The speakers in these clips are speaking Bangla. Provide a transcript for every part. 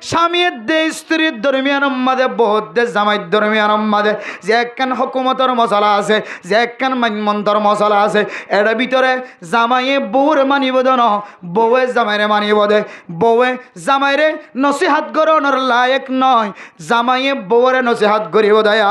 স্বামীর দে স্ত্রীর দরমিয়ান মাঝে বহুত দে জামাইর দরমিয়ান মাঝে যে একখান হুকুমতের মশলা আছে, যে একখান মানমন্তর মশলা আছে, এর ভিতরে জামাইয়ে বউরে মানিব দেন, বউয়ে জামাইরে মানিব দে। বউয়ে জামাইরে নসিহাত করানোর লায়ক নয়, জামাইয়ে বউরে নসিহাত করিব দেয়া।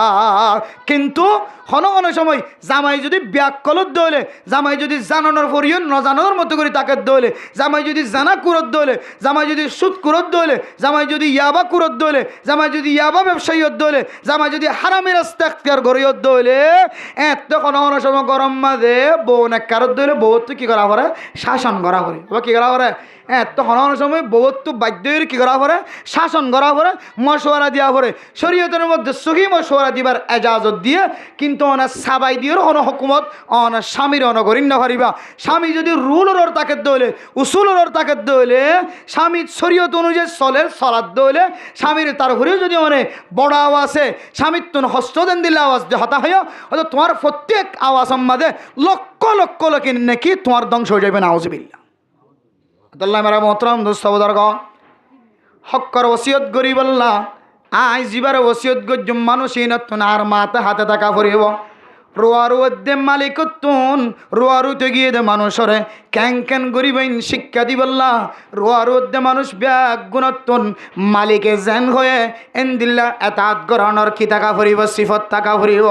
কিন্তু কোনো সময় জামাই যদি ব্যাকলত দইলে, জামাই যদি জানানোর পরিও নজানোর মতো করে তাকে দইলে, জামাই যদি জানা কুরত দইলে, জামাই যদি সুদ কুরত দইলে, জামাই যদি ইয়াবা কুরত দইলে, জামাই যদি ইয়াবা ব্যবসায়ীত দইলে, জামাই যদি হারামি রাস্তা এখতিয়ার করিয়ত দইলে, এত কোনো সময় গরম মাঝে বউ নেকারত দইলে বহুত কি করা পড়ে? শাসন করা পড়ে। এবার কি করা পড়ে? এত কোনো সময় বহুত বাধ্য হয়ে কি করা পড়ে? শাসন করা পড়ে, মশওয়ারা দেওয়া পড়ে। শরীয়তের মধ্যে সহি মশওয়ারা দিবার এজাজত দিয়ে, কিন্তু অনেক সাবাই দিয়েও কোনো হুকুমত অনেক স্বামীর অনগরিন্য করিবা। স্বামী যদি রুলর তাকে দইলে, উসুলর তাকে দইলে, স্বামী শরীয়ত অনুযায়ী চলে চলার দইলে, স্বামীর তার ঘরেও যদি অনেক বড় আওয়াজ আছে, স্বামীর তুমি হস্ত দেন দিলে আওয়াজ দিয়ে হতা হইয়া, হয়তো তোমার প্রত্যেক আওয়াজ মাঝে লক্ষ লক্ষ লোক নাকি তোমার ধ্বংস হয়ে যাবে। নাউজুবিল্লাহ। আল্লাহ মেরা মোহতরম দোস্ত বুজুর্গ, হক্কর ওসিয়ত গরিব আল্লাহ আই জিবার ওসিয়ত গজ্জুম মানুষই নতুন আর মাথা হাতে থাকা পড়িব। রোয়ারু দে মালিকতুন, রোয়ারুতে গিয়ে দে মানুষরে ক্যাং ক্যান গরিবাইন শিক্ষা দিবল্লা। রোয়ারু দে মানুষ ব্যাগ গুণতুন মালিকে জেন হয়ে এন্দিল্লা এতাত গরণর কি টাকা ফুরিব, সিফত টাকা ফুরিব।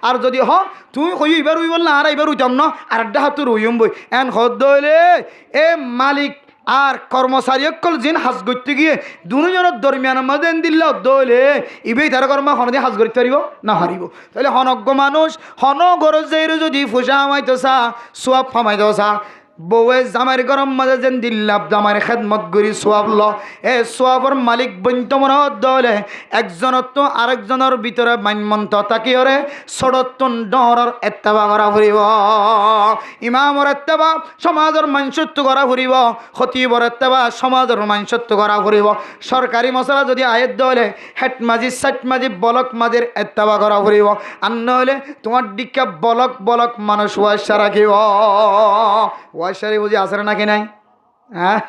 আর যদি হ তুই কই এবার উই বললা আর এবার উইতাম না, আর ডাহাতুর উইম বই এন হদ দইলে এ মালিক আর কর্মচারী অকল জিন হাজ করতে গিয়ে দুজনের দরমিয়ান মাঝে দিল্লা দইলে ইবেই তার কর্ম হনদি হাজ করতে পারিব না হারিব। তাহলে হনজ্ঞ মানুষ হন গরজের যদি ফুসা আমাইতো চা সোয়াব ফামাইতো চা, বউয়ে জামাইয়ের গরম মাঝে যেন দিল্লাপ জামাইয়ের খেদমত করি সোয়াব ল, এ সোয়াবর মালিক বন্ত মনে দলে একজনের তো আরেকজনের ভিতরে মানমন্ত তাকি ওরে সড়তন ডর এত্তাবা করা ফুরিব, ইমামর এত্তাবা সমাজের মানসত্ব করা ফুরিব, খতিবর এত্তাবা সমাজের মানসত্ব করা ফুরিব। সরকারি মশলা যদি আয়ের দলে হেট মাঝি সাট মাঝি বলক মাঝির এত্তাবা করা ফুরিব। আর নইলে তোমার দিকে বলক বলক মানুষ ওয়াসা রাখিব। ওয়াইশারি বুঝি আসে নাকি নাই? হ্যাঁ,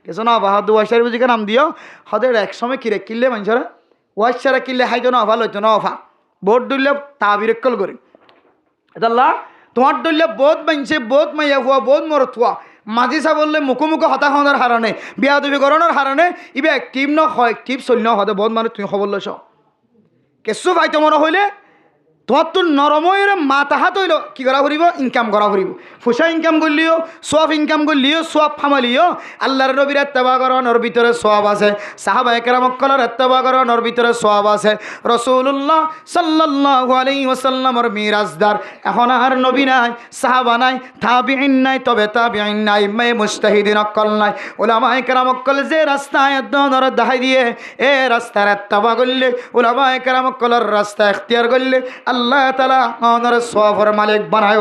কিছু না বাহাদু ওয়াইশারি বুঝিকে নাম দিও হদের এক সময় কিরে কিনলে মানুষরা ওয়াইশারা কিনলে হাইতো না অফা লইতো না অফা ভোট দিলে তা বিরক্কল করি। এটা তোমার দলীয় বোধ মানছে, বোধ মাইয়া হওয়া, বোধ মরত হওয়া মাঝি চা বললে মুখোমুখি হতা হওয়ার হারণে, বিয়া দুবি করণের হারণে ইবে অ্যাক্টিভ ন হয়, অ্যাক্টিভ চল হতে বোধ মানে তুমি খবর লইছ কেঁচু পাইতো মনে হইলে তোমার তো নরময়ের মাথা হাত হইল কি করা ফুরিব? ইনকাম করা ফুরিব। ফুসা ইনকাম করলিও, সোয়াব ইনকাম করলিও, সোয়াব ফামালিও। আল্লাহর নবীর এত্তেবা করানোর ভিতরে সোয়াব আছে, সাহাবা একরামকলের এত্তেবা করানোর ভিতরে সোয়াব আছে। রাসূলুল্লাহ সাল্লাল্লাহু আলাইহি ওয়াসাল্লামের মিরাজদার এখন আর নবী নাই, সাহাবা নাই, তাবিঈন নাই, তবে তাবিঈন নাই, মে মুজতাহিদিন অকল নাই, উলামা একরামকল যে রাস্তায় দনর দেখাই দিয়ে এ রাস্তার এত্তেবা করলে, উলামা একরামকলের রাস্তা ইখতিয়ার করলে আল্লাহ তাআলা অনর সওয়াবের মালিক বানায়।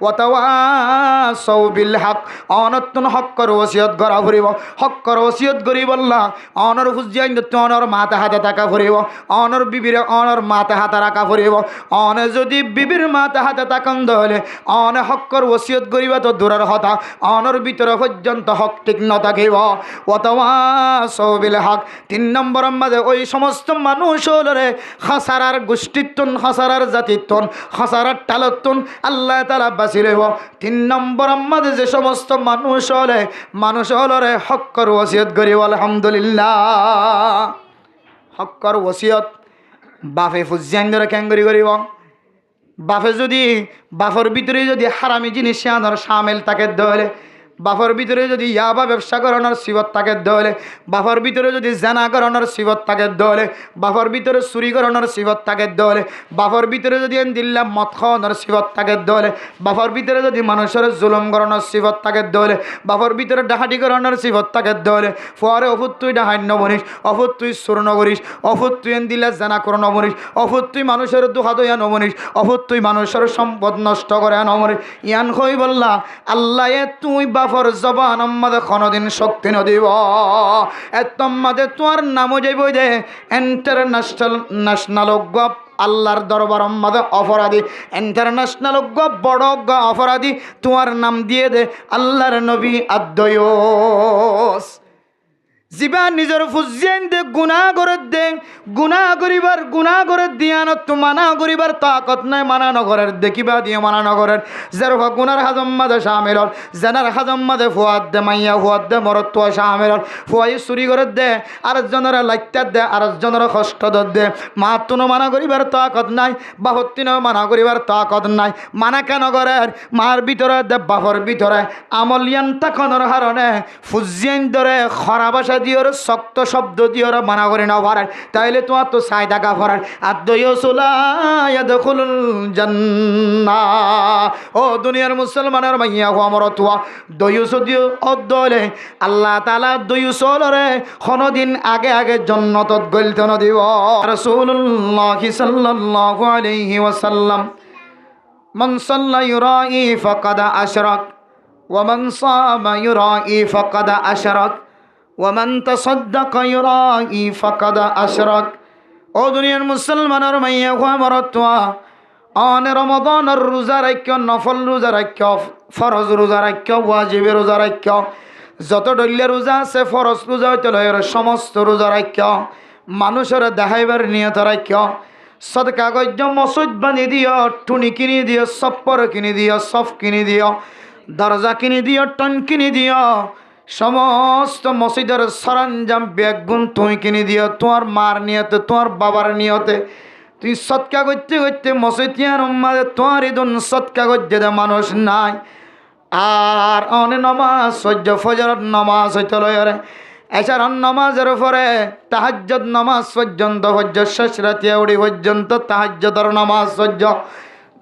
ওয়াতাওয়াসাউ বিল হক, অনতন হক্কর ওসিয়ত করা ফুরিব, হক্কর ওসিয়ত করি বললা অনর হুজিয়াইন অনর মাথা হাতে থাকা ফুরিব, অনর বিবির অনর মাথা হাতে রাখা ফুরিব। অনে যদি বিবির মাথা হাতে থাকান হলে অনে হক্কর ওসিয়ত করিবা তো দূরের কথা, অনর ভিতরে পর্যন্ত হক ঠিক ন থাকিব। ওয়াতাওয়াসাউ বিল হক। 3 নম্বর মাঝে ওই সমস্ত মানুষ হলরে খাসারার গোষ্ঠীত্বন, খাসারার জাতিত্বন, খাসারার টালত্বন আল্লাহ তাআলা বাঁচি লইব। 3 নম্বর মাঝে যে সমস্ত মানুষ হলরে হক্কর ওসিয়ত করিব। আলহামদুলিল্লাহ। হক্কর ওসিয়ত বাপে ফুজিয়ান ধরে ক্যাঙ্গরি করিব। বাপে যদি বাপর ভিতরে যদি হারামি জিনিস আনার সামিল তাকে দলে, বাপর ভিতরে যদি ইয়াবা ব্যবসা করানোর সিবত তাকে দলে, বাপর ভিতরে যদি জানা করানোর সিবত তাকে দলে, বাপর ভিতরে চুরি করানোর সিবত তাকে দলে, বাপর ভিতরে যদি দিল্লা মদ খাওয়ানোর সিবত তাকে দলে, বাপর ভিতরে যদি মানুষের জুলুম করানোর সিবত তাকে দলে, বাপর ভিতরে ডাহাটি করানোর সিবত তাকে দলে। পরে অফুত তুই ডাহান্য বনিস, অফুত তুই চুর নগরিস, অফুত তুই দিল্লা জানা করে নবনিস, অফুত তুই মানুষের দুহা দইয়া নবনিস, অফুত তুই মানুষের সম্পদ নষ্ট করে নবনিস। ইয়ান কই বললা আল্লাহ তুই বাফর জবান আমাদের কোনদিন শক্তি নদিব। এতম্মাদে তোমার নামও যাইব যে ইন্টারন্যাশনাল গপ আল্লাহর দরবার আমাদে অপরাধী, ইন্টারন্যাশনাল গপ বড় অপরাধী তোমার নাম দিয়ে দে আল্লাহর নবী আদ্দয়স। জিবা নিজের ফুজিয়েন দে গুনাহ করে দে, গুনাহ করে দিয়ানত তো মানা করিবার তাকত নাই, মানা নগরের দেখিবা দিয়ে মানা নগরের যার গুনার হাজম মাদে শামিল হল, জানার হাজম মাদে ফুয়াদ দে, মাইয়া ফুয়াদ দে, মরত্ব শামিল হল, ফুয়াই চুরি করে দে, আর জনের লাইটার দে, আর জনের কষ্ট দে, মাতুনো মানা করিবার তাকত নাই, বাহত্তিনও মানা করিবার তাকত নাই, মানা কেন করের মার ভিতরে দে, বাপর ভিতরে আমলিয়ান তাকনের হারণে ফুজিয়েন ধরে খরা ভাষা দিয়ে শক্ত শব্দ দিয়ে মানা করে না পারেন, তাইলে তোমার তো সাই টাকা ফরার আর দইসুলায়াদখুলুল জান্নাহ। ও দুনিয়ার মুসলমানের মাইয়া হো আমার তোয়া দইস দিও অদলে আল্লাহ তাআলা দইসলরে কোনদিন আগে আগে জান্নাতত গলতে না দিব। রাসূলুল্লাহ সাল্লাল্লাহু আলাইহি ওয়াসাল্লাম মান সাল্লা ইউরাই ফাকাদ আশরাক ওয়া মান সামা ইউরাই ফাকাদ আশরাক ওয়ামান তাসাদ্দাকা ইউরাই ফাকাদ আশরাক। ও দুনিয়ার মুসলমানের মাইয়া হো আমার তোয়া অন রমাদানের রোজা রাখ্য, নফল রোজা রাখ্য, ফরজ রোজা রাখ্য, ওয়াজিব রোজা রাখ্য, যত ডল্লে রোজা আছে ফরজ রোজা হইতে লয় সমস্ত রোজা রাখ্য, মানুষের দেখাইবার নিয়ত রাখ্য, সদকা গজ্য মসজিদ বানি দিও, টুনি কিনি দিও, সপ্পর কিনি দিও, সফ কিনি দিও, দরজা কিনি দিও, টন কিনি দিও, সমস্ত মসজিদের সরঞ্জাম ব্যাগুন তুই কিনে দিও, তোমার মার নিয়তে, তোমার বাবার নিয়তে তুই সৎকা করতে করতে মসজিদিয়ার উম্মাদে তোমার ইদুন সৎকা করতে দে মানুষ নাই। আর অনে নমাজ সহ্য ফজরের নমাজ হইতে লয়রে এছাড়ার নমাজের পরে তাহাজ্জুদ নমাজ পর্যন্ত হজ্জ শেষ রাতে উড়ি পর্যন্ত তাহাজ্জুদের নমাজ সহ্য।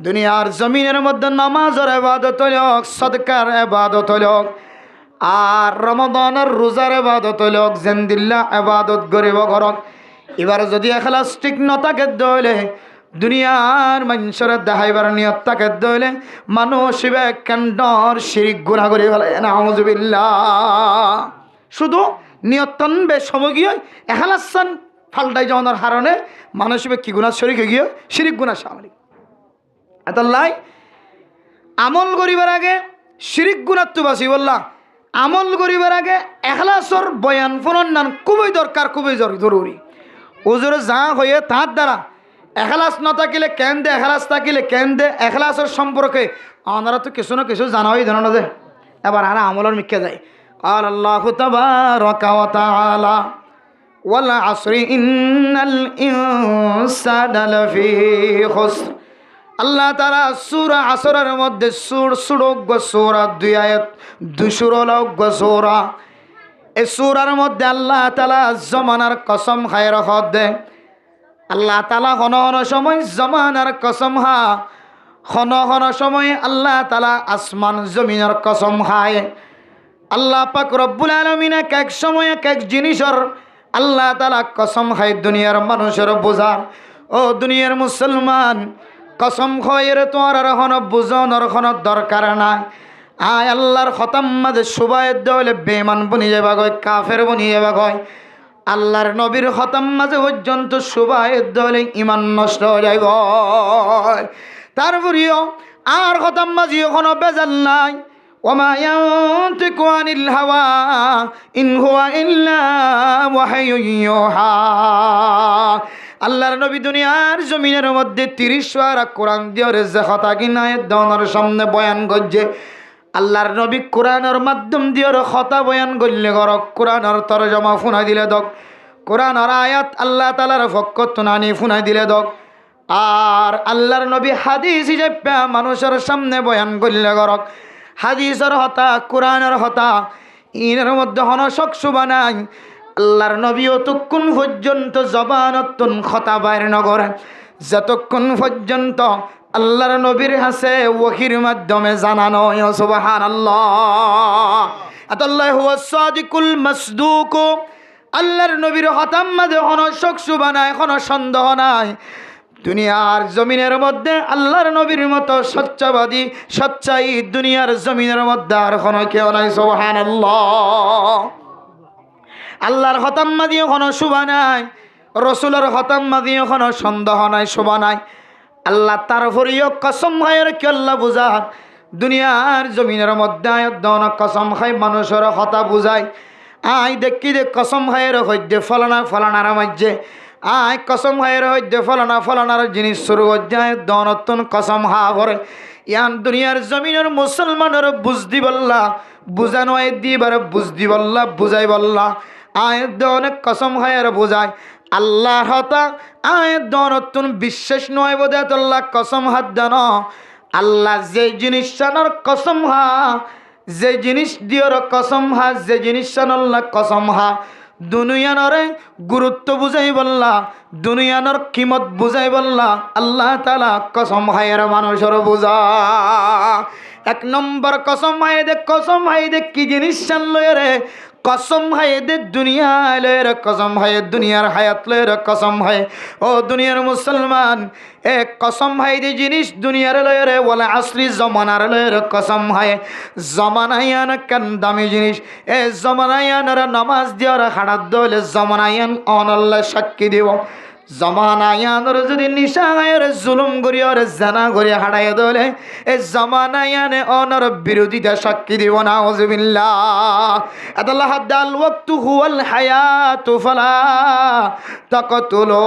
দুনিয়ার জমিনের মধ্যে নমাজের ইবাদত হইল, সদকার ইবাদত হইল, আর রমাদানের রোজার ইবাদত হইল, জিন্দিল্লাহ ইবাদত গরিব ঘরক। এবার যদি এখলাস ঠিক নথাকে দইলে দুনিয়ার মানুষের দেখাইবার নিয়ত তাকে দইলে মানুষ কেন্দ্র শিরিক গুনাহ করে ফেলে, নাউযুবিল্লাহ। শুধু নিয়তন বে সমগীয় এখলাসান ফাল্টাই যাওয়ার হারণে মানুষ কি গুনাহ শরিক হয়ে গিয়ে শিরিক গুনাহ সামনে এতলাই আমল করিবার আগে শিরিক গুনাহ তো বাসি বললা, আমল করিবার আগে এখলাসর বয়ান ফোনন নান খুবই দরকার, খুবই জরুরি। ওজোরে যা হয়ে তার দ্বারা এখলাস না থাকিলে কেন দে, এখলাস থাকিলে কেন দে, এখলাসের সম্পর্কে আমরা তো কিছু না কিছু জানা হই জানো না দে। এবার আর আমলের মিকে যায় আর আল্লাহু তাবারাকা ওয়া তাআলা ওয়াল আসরি ইন্নাল ইনসানা লাফি খুসর। আল্লাহ তাআলা সূরা আসরের মধ্যে সূরা 2 আয়াত 2 সূরা এই সূরার মধ্যে আল্লাহ তাআলা জমানার কসম খায় রাখত দে। আল্লাহ তাআলা হন সময় জমানার কসম হা, হন সময় আল্লাহ তাআলা আসমান জমিনের কসম খায়। আল্লাহ পাক রব্বুল আলামিন এক সময় এক জিনিসের আল্লাহ তাআলা কসম খায় দুনিয়ার মানুষের বোঝার। ও দুনিয়ার মুসলমান কসম খয়ের তোমার আর হন বুঝনের হন দরকার নাই। আয় আল্লাহর খতম মাঝে সুবায়ের দলে বেমান বনি যাবা গয়, কাফের বনি যাবা গয়। আল্লাহর নবীর খতম মাঝে পর্যন্ত সুবায়ের দলে ইমান নষ্ট হয়ে যাইব। তারপরেও আর খতম মাঝে কোনো বেজাল নাই। ওমা ইয়ানতিকু আনিল হাওয়া ইন হুয়া ইল্লা ওয়াহয়ুন ইউহা। আল্লাহর নবী দুনিয়ার জমিনের মধ্যে 30 পারা কোরআন দিয়ে যে কথা কিনা দনের সামনে বয়ান করছে। আল্লাহর নবী কোরআনের মাধ্যম দিয়ে কথা বয়ান করলে গরক, কোরআনের তরজমা ফুনাই দিলে দক, কোরআনের আয়াত আল্লাহ তাআলার পক্ষ তুনানি ফুনাই দিলে দক। আর আল্লাহর নবী হাদিস হিসেবে মানুষের সামনে বয়ান করলে গরক। হাদিসের হতা, কোরআনের হতা, ইনের মধ্যে হন শখসু বানাই। আল্লাহর নবী অতক্ষণ পর্যন্ত জবানতুন কথা বাইর নগরে, যতক্ষণ পর্যন্ত আল্লাহর নবীর হাসে ওহির মাধ্যমে জানানো। সুবহানাল্লাহ। আতাল্লাহু হুয়াস সাদিকুল মাসদুক। আল্লাহর নবীর হতাম মাঝে কোনো শখসু বানায়, কোনো সন্দেহ নাই। দুনিয়ার জমিনের মধ্যে আল্লাহর নবীর মতো সচ্চাবাদী সচ্চাই দুনিয়ার জমিনের মধ্যে আর কোনো কেউ নাই। সুবহানাল্লাহ। আল্লাহর হতাম্মা দিয়ে কোনো শোভা নাই, রসুলের হতাম্মা দিয়ে কোনো সন্দেহ নাই, শোভা নাই। আল্লাহ তারপরেও কসম খায়ের কি আল্লাহ বুঝান দুনিয়ার জমিনের মধ্যে আয়াত কসম খাই মানুষের হতা বুঝায়। আয় দেখি দে কসম হায়ের হইতে ফলানার মাঝে আয় কসম হায়ের হইতে ফলানার জিনিস শুরু হয়ে দনতন কসম হা ভরে ইয়ান দুনিয়ার জমিনের মুসলমানের বুঝদি বললা বুঝানো দিবার বুঝদি বললা বুঝাই বললা আয় অনেক কসম হায়ের বুঝায় আল্লাহ হতা আয় দনতন বিশ্বাস নয় বোধ আল্লাহ কসম হাত দেন আল্লাহ যে জিনিস জানার কসম হা যে জিনিস দিয়র কসম হা যে জিনিস জানাল্লাহ কসম হা দুনিয়ানরে গুরুত্ব বুঝাই বললা দুনিয়ানর কিমত বুঝাই বললা আল্লাহ তাআলা কসম হায়ের মানুষের বুঝা এক নম্বর কসম হাই দে কি জিনিস জানলো রে কসম হায় দে দুনিয়া লের কসম হায় দুনিয়ার হায়াত লের কসম হায় ও দুনিয়ার মুসলমান এ কসম হায় দে জিনিস দুনিয়ার লের ওলা আসলি জমানার লের কসম হায় জমানায়ান কেন দামি জিনিস এ জমানায়ানের নামাজ দিয়ার হাড়াত দলে জমানায়ান অনল্লা সাক্ষী দিব জমানায়ানের যদি নিশায়ের জুলুম করিয়ার জানা করিয়া হাড়াইয়া দলে এ জমানায়ানে অনর বিরোধিতা সাক্ষী দিব না নাউযুবিল্লাহ আল্লাহ হাদাল ওয়াক্তু হুয়াল হায়াতু ফালা তাকতুলু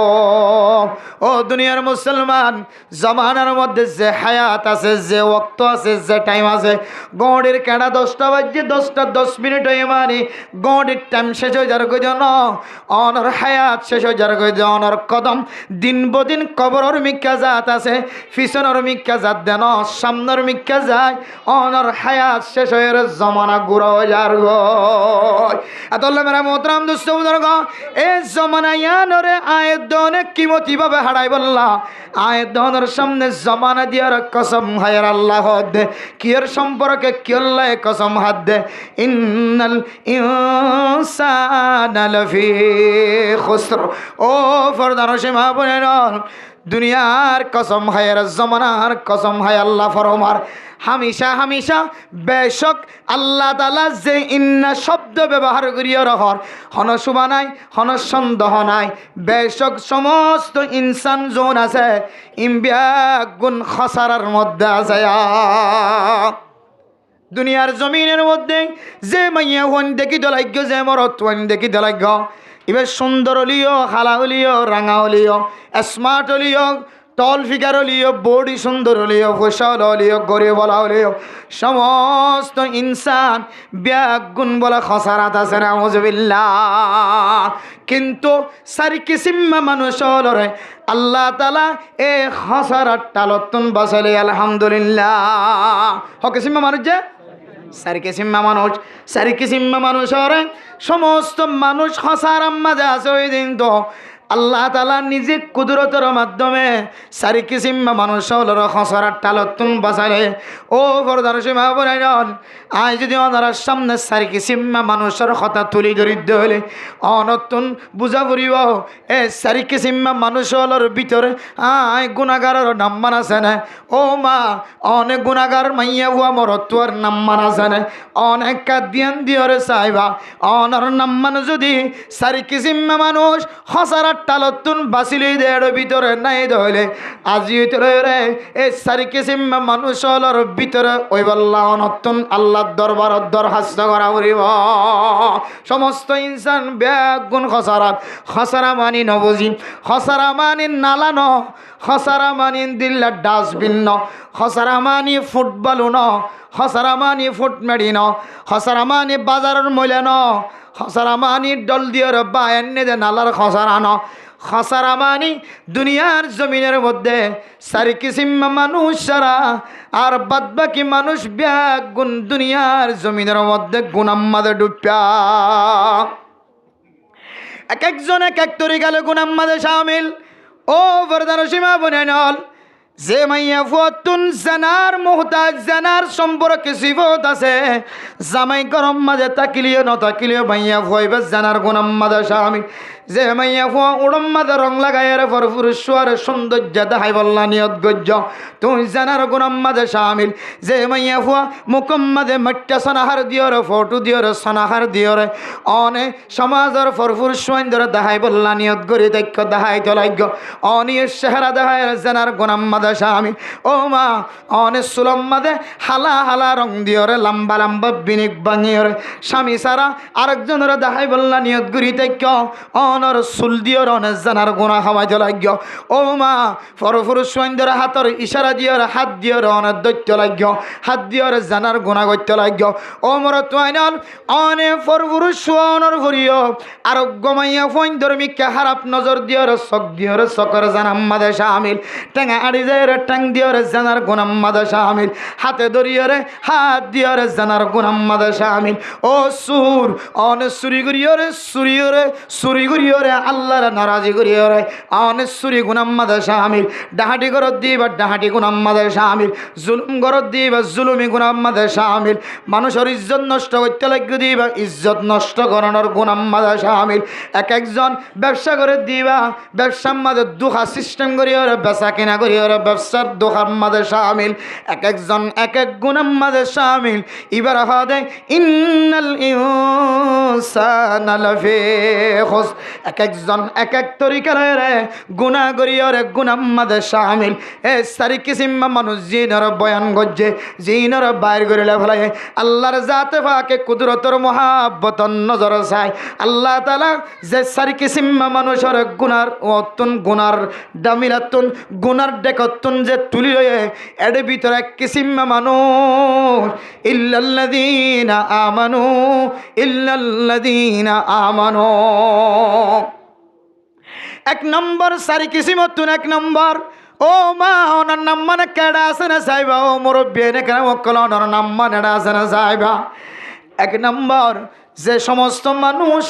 ও দুনিয়ার মুসলমান জমানার মধ্যে যে হায়াত আছে যে ওয়াক্ত আছে যে টাইম আছে গড়ের কেডা 10টা বাজে 10টা 10 মিনিট হয়ে মানে গড়ের টাইম শেষ হয়ে যার কই জানো অনর হায়াত শেষ হয়ে যার কই জানো অনর কদম দিন বদিন কবরের মিক্কা জাত আছে পিছনের মিক্কা জাত দেন সামনের মিক্কা যায় অনর হায়াত শেষ হয়ে জমানা গুড়া হয়ে যার গো আল্লাহ মেরা মোহতারাম দোস্ত বুজুর্গ এই জমানায়ানরে আয়াত দনে কিমতি ভাবে হারাই বললা আয়াত দনের সামনে জমানা দিয়ার কসম হায়ার আল্লাহ দে কিয়ের সম্পর্কে কি আল্লাহ কসম হাত দে ইন্নাল ইনসানা লাফি খুসর ও ফরদান সীমা বলেন দুনিয়ার কসম হায়ার জমানার কসম হায় আল্লাহ ফরমার হামেশা বেশক আল্লাহ তাআলা যে ইন্না শব্দ ব্যবহার করিয়া রহর হন শুভা নাই হন সন্দেহ নাই বেশক সমস্ত ইনসান জন আছে ইম্বিয়া গুণ খসারার মধ্যে আছে দুনিয়ার জমিনের মধ্যে যে মাইয়া হন দেখি দলাইগ্য যে মরত হন দেখি দলাইগ্য এবার সুন্দর হলিও হালা হলিও রাঙা হলিও স্মার্ট হলিও টল ফিগার হলিও বডি সুন্দর হলিও ফসল হলিও গরিব বলা হলিও সমস্ত ইনসান ব্যাগুণ বলা খসারাত আছে নাউযুবিল্লাহ কিন্তু সারি কিসিম্মা মানুষ হলরে আল্লাহ তাআলা এ খসারাত টালতুন বাসালে আলহামদুলিল্লাহ হকিসিম্মা মানুষ যে সারি কিসিম্মা মানুষ হরে সমস্ত মানুষ খসারাম মাঝে আছে ওই দিন তো আল্লাহ তাআলা নিজে কুদরতের মাধ্যমে সারি কিসিম্মা মানুষ হলর খসরার টালতুন বাঁচালে ও বরদার সীমা বনাইন আয় যদি ওনার সামনে সারি কিসিম্মা মানুষের কথা তুলি ধরিতে হলে অনতুন বুঝা পড়িব এ সারি কিসিম্মা মানুষ হলর ভিতরে আয় গুণাগারের নাম্মান আছে না ও মা অনেক গুণাগার মাইয়া হুয়া মরত্বর নাম্মান আছে না অনেক কাদিয়ান দিয়রে চাইবা অনর নাম্মান যদি সারি কিসিম্মা মানুষ খসরা টালতুন বাসিলি দেড় ভিতরে নাই ধরলে আজি রে এই সারি কিসিম্মা মানুষ হলর ভিতরে ওই বল্লা অনতুন আল্লাহ দরবার দরখাস্ত করা উড়িব সমস্ত ইনসান ব্যাগুণ খসারা মানি নবজি খসারা মানি নালানো খসারা মানি দিল্লা ডাস্টবিন ন খসারা মানি ফুটবল ন খসারা মানি ফুট মেডি ন খসারা মানি বাজারের মূল্য ন খসারা মানি ডল দিয়র বা এনে দে নালার খসারা ন খসারা মানি দুনিয়ার জমিনের মধ্যে সারি কিসিম্মা মানুষ সারা আর বাদবাকি মানুষ ব্যাগুণ দুনিয়ার জমিনের মধ্যে গুনাম্মাদে ডুবপ্যা এক একজন এক এক তরিকালে গুনাম্মাদে শামিল ও বরদার সীমা বনেনল যে মাইয়া ফুয়াতুন জানার মুহতাজ জানার সম্পর্কে সিফত আছে জামাই গরম মাঝে তাকিলিও ন তাকিলিও মাইয়া ফুয়াইবে জানার গুনাম মাঝে স্বামী যে মাইয়া ফুয়া উড়ম মাঝে রং লাগাইয়ার ভরপুর সুয়ার সৌন্দর্য দেখাই বললা নিয়ত গজ্য তুই জানার গুনাম মাঝে শামিল যে মাইয়া ফুয়া মুকম মাঝে মট্টা সনাহার দিয়রে ফটো দিয়রে সনাহার দিয়রে অনে সমাজের ভরপুর সুন্দর দেখাই বললা নিয়ত গরি দক্ষ দেখাই তলাগ্য অনিয় চেহারা দেখায় জানার গুনাম মাঝে মাদে শামিল। ও মা অনেক সুলম মাদে হালা হালা রং দিয়রে লম্বা লম্বা বিনিক বাঙিয়রে স্বামী সারা আরেকজনের দেখাই বললা নিয়ত গুরি থেকে অনর চুল দিয়র অনেক জানার গুণা খাওয়াই লাগ্য। ও মা পরপুরুষ সৈন্যর হাতর ইশারা দিয়র হাত দিয়র অনেক দৈত্য লাগ্য হাত দিয়র জানার গুণা গত্য লাগ্য। ও মর তোয়াইনল অনে পরপুরুষ অনর ভরিও আরোগ্য মাইয়া ফৈন ধর্মিককে হারাপ নজর দিয়র চক দিয়র চকর জানাম মাদে শামিল। টেঙা আড়ি যায় ট্যাং দিয়র জানার গুণাম মাদে শামিল। হাতে ধরিয়রে হাত দিয়রে জানার গুণাম মাদে শামিল। ও সুর অনে চুরি করিয়রে চুরি করিয়রে আল্লাহর নারাজি করিয়রে অনে চুরি গুণাম মাদে শামিল। ডাহাটি গরত দিবা ডাহাটি গুণাম মাদে শামিল। জুলুম গরত দিবা জুলুমি গুণাম মাদে শামিল। মানুষের ইজ্জত নষ্ট করতে লাগিয়ে দিবা ইজ্জত নষ্ট করানোর গুণাম মাদে শামিল। এক একজন ব্যবসা করে দিবা ব্যবসার মাঝে দুঃখা সিস্টেম করিয়রে বেচা কিনা করিয়রে ব্যবসার দুঃখার মাঝে শামিল। এক একজন এক এক গুণাম মাঝে শামিল। এবার হাদে ইন্নাল ইনসানা লাফি খুস। এক একজন এক এক তরিকার গুণা করিয়রে গুণাম মাঝে শামিল। এ সারি কিসিম মানুষ জিনর বয়ান গজ্জে জিনর বাইর করিলে ফেলায় আল্লাহর জাতে ফাকে কুদরতর মহাব্বতন নজর চায়। আল্লাহ তাআলা যে সারি কিসিম মানুষের গুনার অতুন গুনার দামিলাতুন গুনার ডেকতুন যে তুলি রয়ে এর ভিতরে এক কিসিম মানুষ ইল্লাল্লাযীনা আমানু এক নম্বর সারি কিসিমতুন এক নম্বর। ও মা ওনার নাম মানে কেডা আছে না সাইবা ও মুরব্বী এনে কেন মক্কল ওনার নাম মানে আছে না সাইবা। এক নম্বর যে সমস্ত মানুষ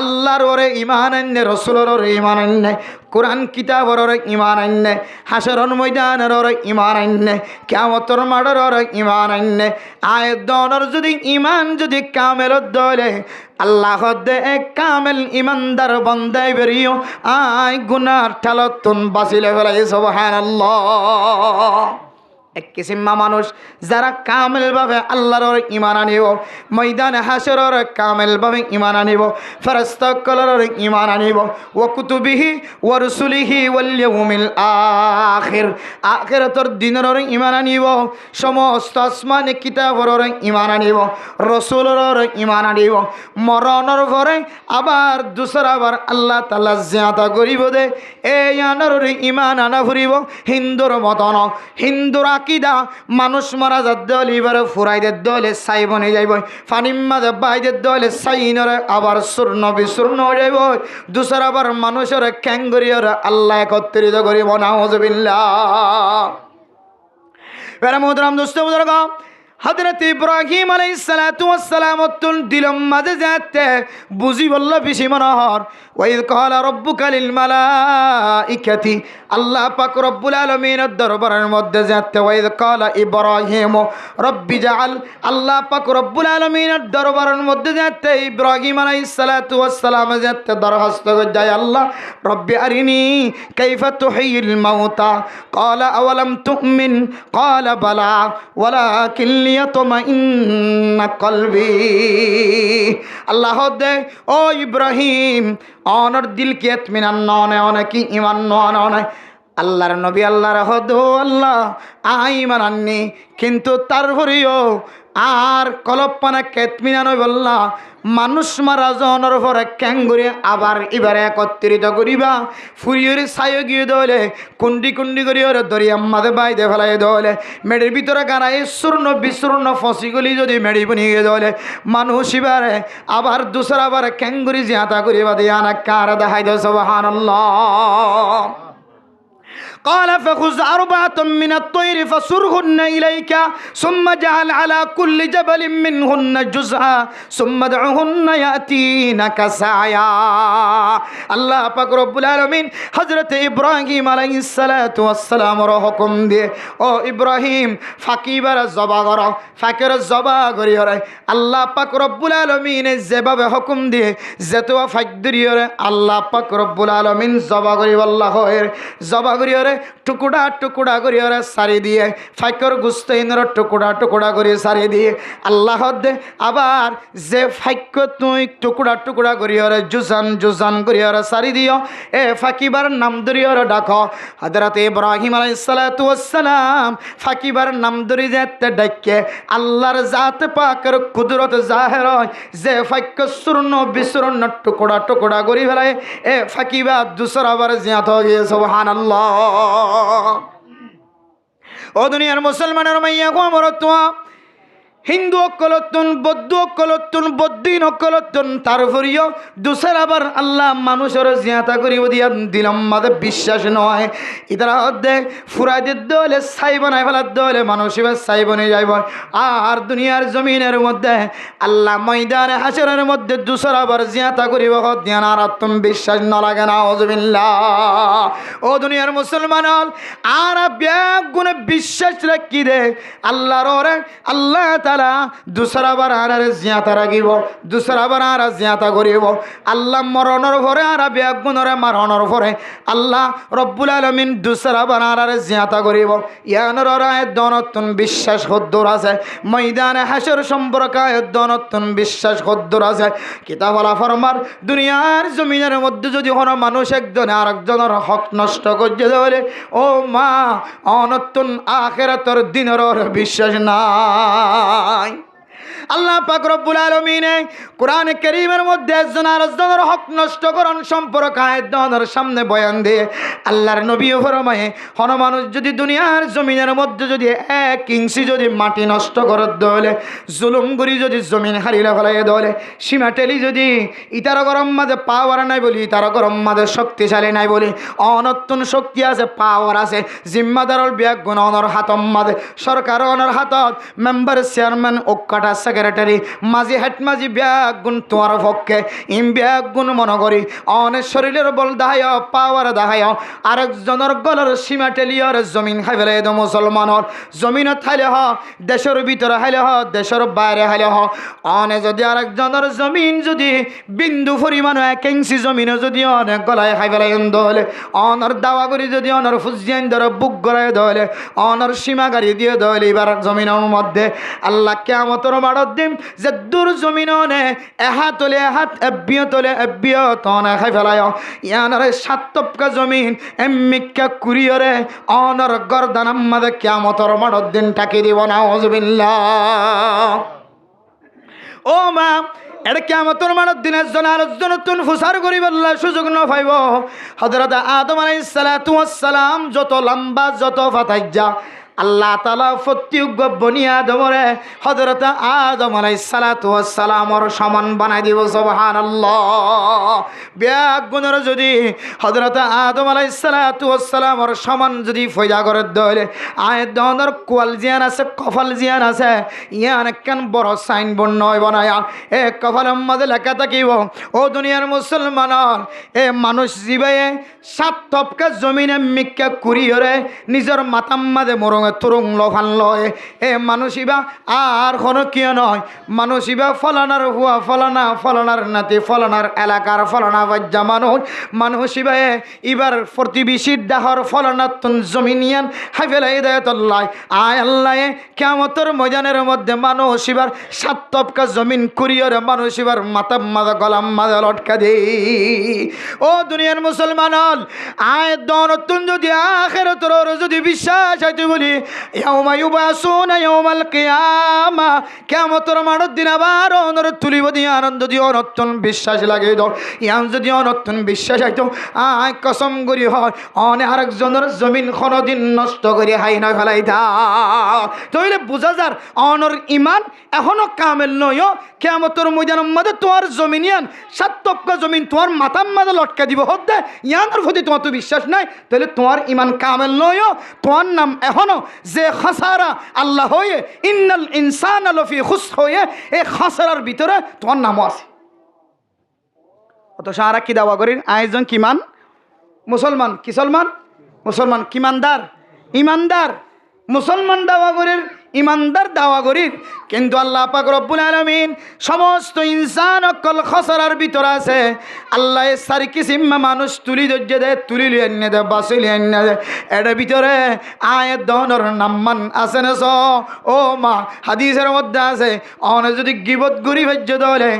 আল্লাহর ওরে ইমান আননে রসুলের ওরে ইমান আননে কোরআন কিতাবর ওরে ইমান আননে হাসরের ময়দানের ওরে ইমান আননে কিয়ামতের মাঠের ওরে ইমান আননে আয়াতর যদি ইমান যদি কামেল দলে আল্লাহ দে এক কামেল ইমানদার বান্দাই বেরিও আয় গুনার ঠালতুন বাঁচিলে ফেলাই সুবহানাল্লাহ। এক কিসিমা মানুষ যারা কামেলভাবে আল্লাহর ইমান আনিব ময়দানে হাসরের কামেলভাবে ইমান আনিব ফেরেশতাকুলের ইমান আনিব ওয়া কুতুবিহি ওয়া রুসুলিহি ওয়াল ইয়াউমিল আখির আখিরাতের দিনের ইমান আনিব সমস্ত আসমানি কিতাবের ইমান আনিব রসুলের ইমান আনিব মরণের পরে আবার দুসরাবার আল্লাহ তাআলা জিয়াদা করিব দে এই আনার ইমান আনা ফুরিব হিন্দুর মতন হিন্দুর আকিদা মানুষ মারা যার দল এবারে ফুরাইদের দলে সাই বনে যাইব ফানিম্মাদের বাইদের দলে সাইনরে আবার চূর্ণ বিচূর্ণ হয়ে যাইব দুসর আবার মানুষের ক্যাঙ্গরিয়র আল্লাহ একত্রিত করিব নাউযুবিল্লাহ। বেড়া মোহতরাম দোস্ত বুজুর্গ হযরত ইব্রাহিম আলাইহিস সালাতু ওয়াস সালাম তুল দিলম মাঝে যাতে বুঝি বলল বেশি মনোহর ওয়াইদ ক্বালা রাব্বুকা লিল মালাইকাতি আল্লাহ পাক রব্বুল আলামিনের দরবারের মধ্যে যাতে ওয়াইদ ক্বালা ইব্রাহিম রব্বি জাআল আল্লাহ পাক রব্বুল আলামিনের দরবারের মধ্যে যাতে ইব্রাহিম আলাইহিস সালাতু ওয়াস সালাম যাতে দরখাস্ত করে আল্লাহ রব্বি আরিনি কাইফা তুহিল মাউতা ক্বালা আওয়ালাম তুমিন ক্বালা বালা ওয়ালাকিন লিয়াতমাইন্না কলবি। আল্লাহ দে ও ইব্রাহিম অনর দিল কে ইতমিনান ননে অনেকি ইমান ননে আল্লাহর নবী আল্লাহর হদ আল্লাহ আইমান আননি কিন্তু তারপরেও আর কলপানা কেতমিনান বললা মানুষ মারা জনের পরে ক্যাঙ্গুরি আবার এবারে একত্রিত করিবা ফুরিয়ে ছায় গিয়ে দলে কুন্ডি কুন্ডি করি ওর দরিয়া মাঝে বাইদে ফেলাই দলে মেডির ভিতরে গাড়াই চূর্ণ বিচূর্ণ ফসিগুলি যদি মেডি বনিয়ে দলে মানুষ এবারে আবার দুসরাবার ক্যাঙ্গুরি জিয়াতা করিবা দিয়া না কার দেখাই দে সুবহানাল্লাহ। قال فخذ أربعة من الطير فصرهن إليك ثم اجعل على كل جبل منهن جزءا ثم ادعهن يأتينك سعيا। আল্লাহ পাক রব্বুল আলামিন হযরত ইব্রাহিম আলাইহিস সালাতু ওয়াস সালামের হুকুম দিয়ে ও ইব্রাহিম ফাকিবার জবা করো ফাকির জবা করিয়রে আল্লাহ পাক রব্বুল আলামিন যেভাবে হুকুম দিয়ে যেতোয়া ফাকদরিয়রে আল্লাহ পাক রব্বুল আলামিন জবা করি আল্লাহ জবা করিয়রে টুকুরা টুকুরা করি ওরা সারি দিয়ে ফাইকর গুস্ত ইনর টুকুরা টুকুরা করি সারি দিয়ে আল্লাহ দে আবার যে ফাইক তুই টুকুরা টুকুরা করি ওরা জুজান জুজান করি ওরা সারি দিও এ ফাকিবার নাম ধরি ওরা ডাকো হযরত ইব্রাহিম আলাইহিস সালাতু ওয়াস সালাম ফাকিবার নাম ধরি যেতে ডাকে আল্লাহর জাত পাকের কুদরত জাহের হয় যে ফাইক সুরন বিসরন টুকুরা টুকুরা করি ফেলায় এ ফাকিবা দুসরা বার জিয়াত হয়ে গিয়ে সুবহানাল্লাহ। ও দুনিয়ার মুসলমানের মাইয়া গো মরতুয়া হিন্দু অকলতুন বৌদ্ধ অকলতুন বৌদ্ধিন অকলতুন তারপরেও দুসর আবার আল্লাহ মানুষের জিয়াতা করিব দিয়া দিলাম মাঝে বিশ্বাস নয় ইতারা হদ্দে ফুরাইদের দলে ছাই বানাই ফেলার দলে মানুষ এবার ছাই বনে যাইব আর দুনিয়ার জমিনের মধ্যে আল্লাহ ময়দানে হাসরের মধ্যে দুসর আবার জিয়াতা করিব দিয়ান আর তুমি বিশ্বাস ন লাগে না আউযুবিল্লাহ। ও দুনিয়ার মুসলমান আর ব্যাগ গুণে বিশ্বাস রাখি দে আল্লাহর ওরে আল্লাহ দুসরা বার আর জিয়াতা রাখিব দুসরা বার আর জিয়াতা করিব আল্লাহ মরণের ভরে আর বেগুনরে মারণের ভরে আল্লাহ রব্বুল আলামিন দুসরা বার আর জিয়াতা করিব ইয়ানর দনতুন বিশ্বাস হদ্দুর আছে ময়দানে হাসর সম্পর্কে দনতুন বিশ্বাস হদ্দুর আছে কিতাব আলা ফরমার দুনিয়ার জমিনের মধ্যে যদি কোনো মানুষ একজন আরেকজনের হক নষ্ট করতে দেবে ও মা অনতুন আখিরাতের দিনের বিশ্বাস নাই। আল্লাহ পাক রব্বুল আলামিন কোরআন কারীমের মধ্যে একজন আরেকজনের হক নষ্ট করন সম্পর্কে আয়াতের সামনে বয়ান দিয়ে আল্লাহর নবী ফরমায়ে কোন মানুষ যদি দুনিয়ার জমিনের মধ্যে যদি এক ইঞ্চি যদি মাটি নষ্ট করে দলে জুলুম করি যদি জমিন হারিয়ে ফেলাইয়ে দলে সীমা টেলি যদি ইতার গরম মাঝে পাওয়ার নাই বলি তার গরম মাঝে শক্তিশালী নাই বলি অনতুন শক্তি আছে পাওয়ার আছে জিম্মাদারর ব্যাগ গুণ অনর হাতম মাঝে সরকার অনর হাতত মেম্বার চেয়ারম্যান ওকাটা সেক্রেটারি মাঝি হেড মাঝি ব্যাগ গুণ তোমার পক্ষে ইম ব্যাগ গুণ মনে করি অনেক শরীরের বল দাহায় পাওয়ার দাহায় আরেকজনের গলার সীমা টেলিয়র জমিন খাই ফেলে তো মুসলমানের জমিনত হাইলে হ দেশের ভিতরে হাইলে হ দেশের বাইরে হাইলে হ অনে যদি আরেকজনের জমিন যদি বিন্দু পরিমাণ এক ইঞ্চি জমিনে যদি অনেক গলায় খাই ফেলে দলে অনর দাওয়া করি যদি অনর ফুজিয়ান ধরে বুক গড়ায় দলে অনর সীমা গাড়ি দিয়ে দলে এবার জমিনের মধ্যে আল্লাহ কিয়ামতের মাড়ত দিম যে দূর জমিন নে এহা তোলে এহাত এবিয় তোলে এবিয় তনে খাই ফেলায় ইয়ানরে সাত তপকা জমিন এমিকা কুরিয়রে অনর গর্দানাম মাদে কিয়ামতের মাড়ত দিন টাকি দিব না আউযুবিল্লাহ। ও মা এটা কিয়ামতের মানত দিনের জন্য আরেকজন নতুন ফুসার করিবার সুযোগ ন পাইব হযরত আদম আলাইহিস সালাতু ওয়াস সালাম যত লম্বা যত ফাতাইজা আল্লাহ তাআলা প্রত্যেক বনি আদমরে হযরত আদম আলাইহিস সালাতু ওয়াস সালামর সমান বানাই দিব সুবহানাল্লাহ। ব্যাগ গুণের যদি হযরত আদম আলাইহিস সালাতু ওয়াস সালামর সমান যদি ফয়দা করে দলে আয় দনর কোয়াল জিয়ান আছে কফল জিয়ান আছে ইয়ান কেন বড় সাইনবোর্ড নয় বানায়া এ কফলের মধ্যে লেখা থাকিব ও দুনিয়ার মুসলমান এ মানুষ জীবায়ে সাত তপকা জমিনে মিক্কা কুরিয়রে নিজের মাতাম মাঝে মরং তুরুং লফান লয় এ মানুষিবা আর কোনো কিয় নয় মানুষিবা ফলানার হুয়া ফলানা ফলানার নাতি ফলানার এলাকার ফলানা বাজ্যা মানুষিবা এবার প্রতিবেশীর দাহর ফলানাতুন জমিনিয়ান হাইফেলা ইদায়াতুল্লাহ আয় আল্লাহ কিয়ামতের ময়দানের মধ্যে মানুষিবার সাত তপকা জমিন কুরিয়রে মানুষিবার মাতাম মাদা গলাম মাদা লটকা দে ও দুনিয়ার মুসলমান আয় দনতুন যদি আখিরাতের যদি বিশ্বাস হইতে বলি ইয়াউমা ইউবাসুনা ইয়াউমাল কিয়ামা কিয়ামতের মাঠের দিন আবার অনর তুলিব দিয়ে আনন্দ দিয়ে অনতুন বিশ্বাস লাগে দাও ইয়ান যদি অনতুন বিশ্বাস হইতো আয় কসম করি হয় অনে আরেকজনের জমিন কোনোদিন নষ্ট করে হাই না ফেলাই দাও তাহলে বুঝা যার অনর ইমান এখনো কামেল নয় কিয়ামতের ময়দানের মধ্যে তোমার জমিনিয়ান সাত তপকা জমিন তোমার মাথার মাঝে লটকা দিব হদ্দে ইয়ানের প্রতি তোমার তো বিশ্বাস নাই তাহলে তোমার ইমান কামেল নয় তোমার নাম এখনো যে খাসারা আল্লাহ হয়ে ইন্নাল ইনসানা লফি খুসর হয়ে এই খাসারার ভিতরে তোমার নামও আছে। অত সারা কি দাওয়া করেন আয়োজন কিমান মুসলমান কি সলমান মুসলমান কিমানদার ইমানদার মুসলমান দাওয়া করেন ইমানদার দাওয়া করির, কিন্তু আল্লাহ পাক রব্বুল আলামিন সমস্ত ইনসান অকল খসরার ভিতর আছে। আল্লাহ সারি কিসিমা মানুষ তুলি ধৈর্য দে, তুলি লিয়ে এনে দে, বাসুলি এনে দে। এটার ভিতরে আয়ের দনর নাম্মান আছে না? ও মা, হাদিসের মধ্যে আছে অনে যদি গিবত গুরি ভেজ্য দলে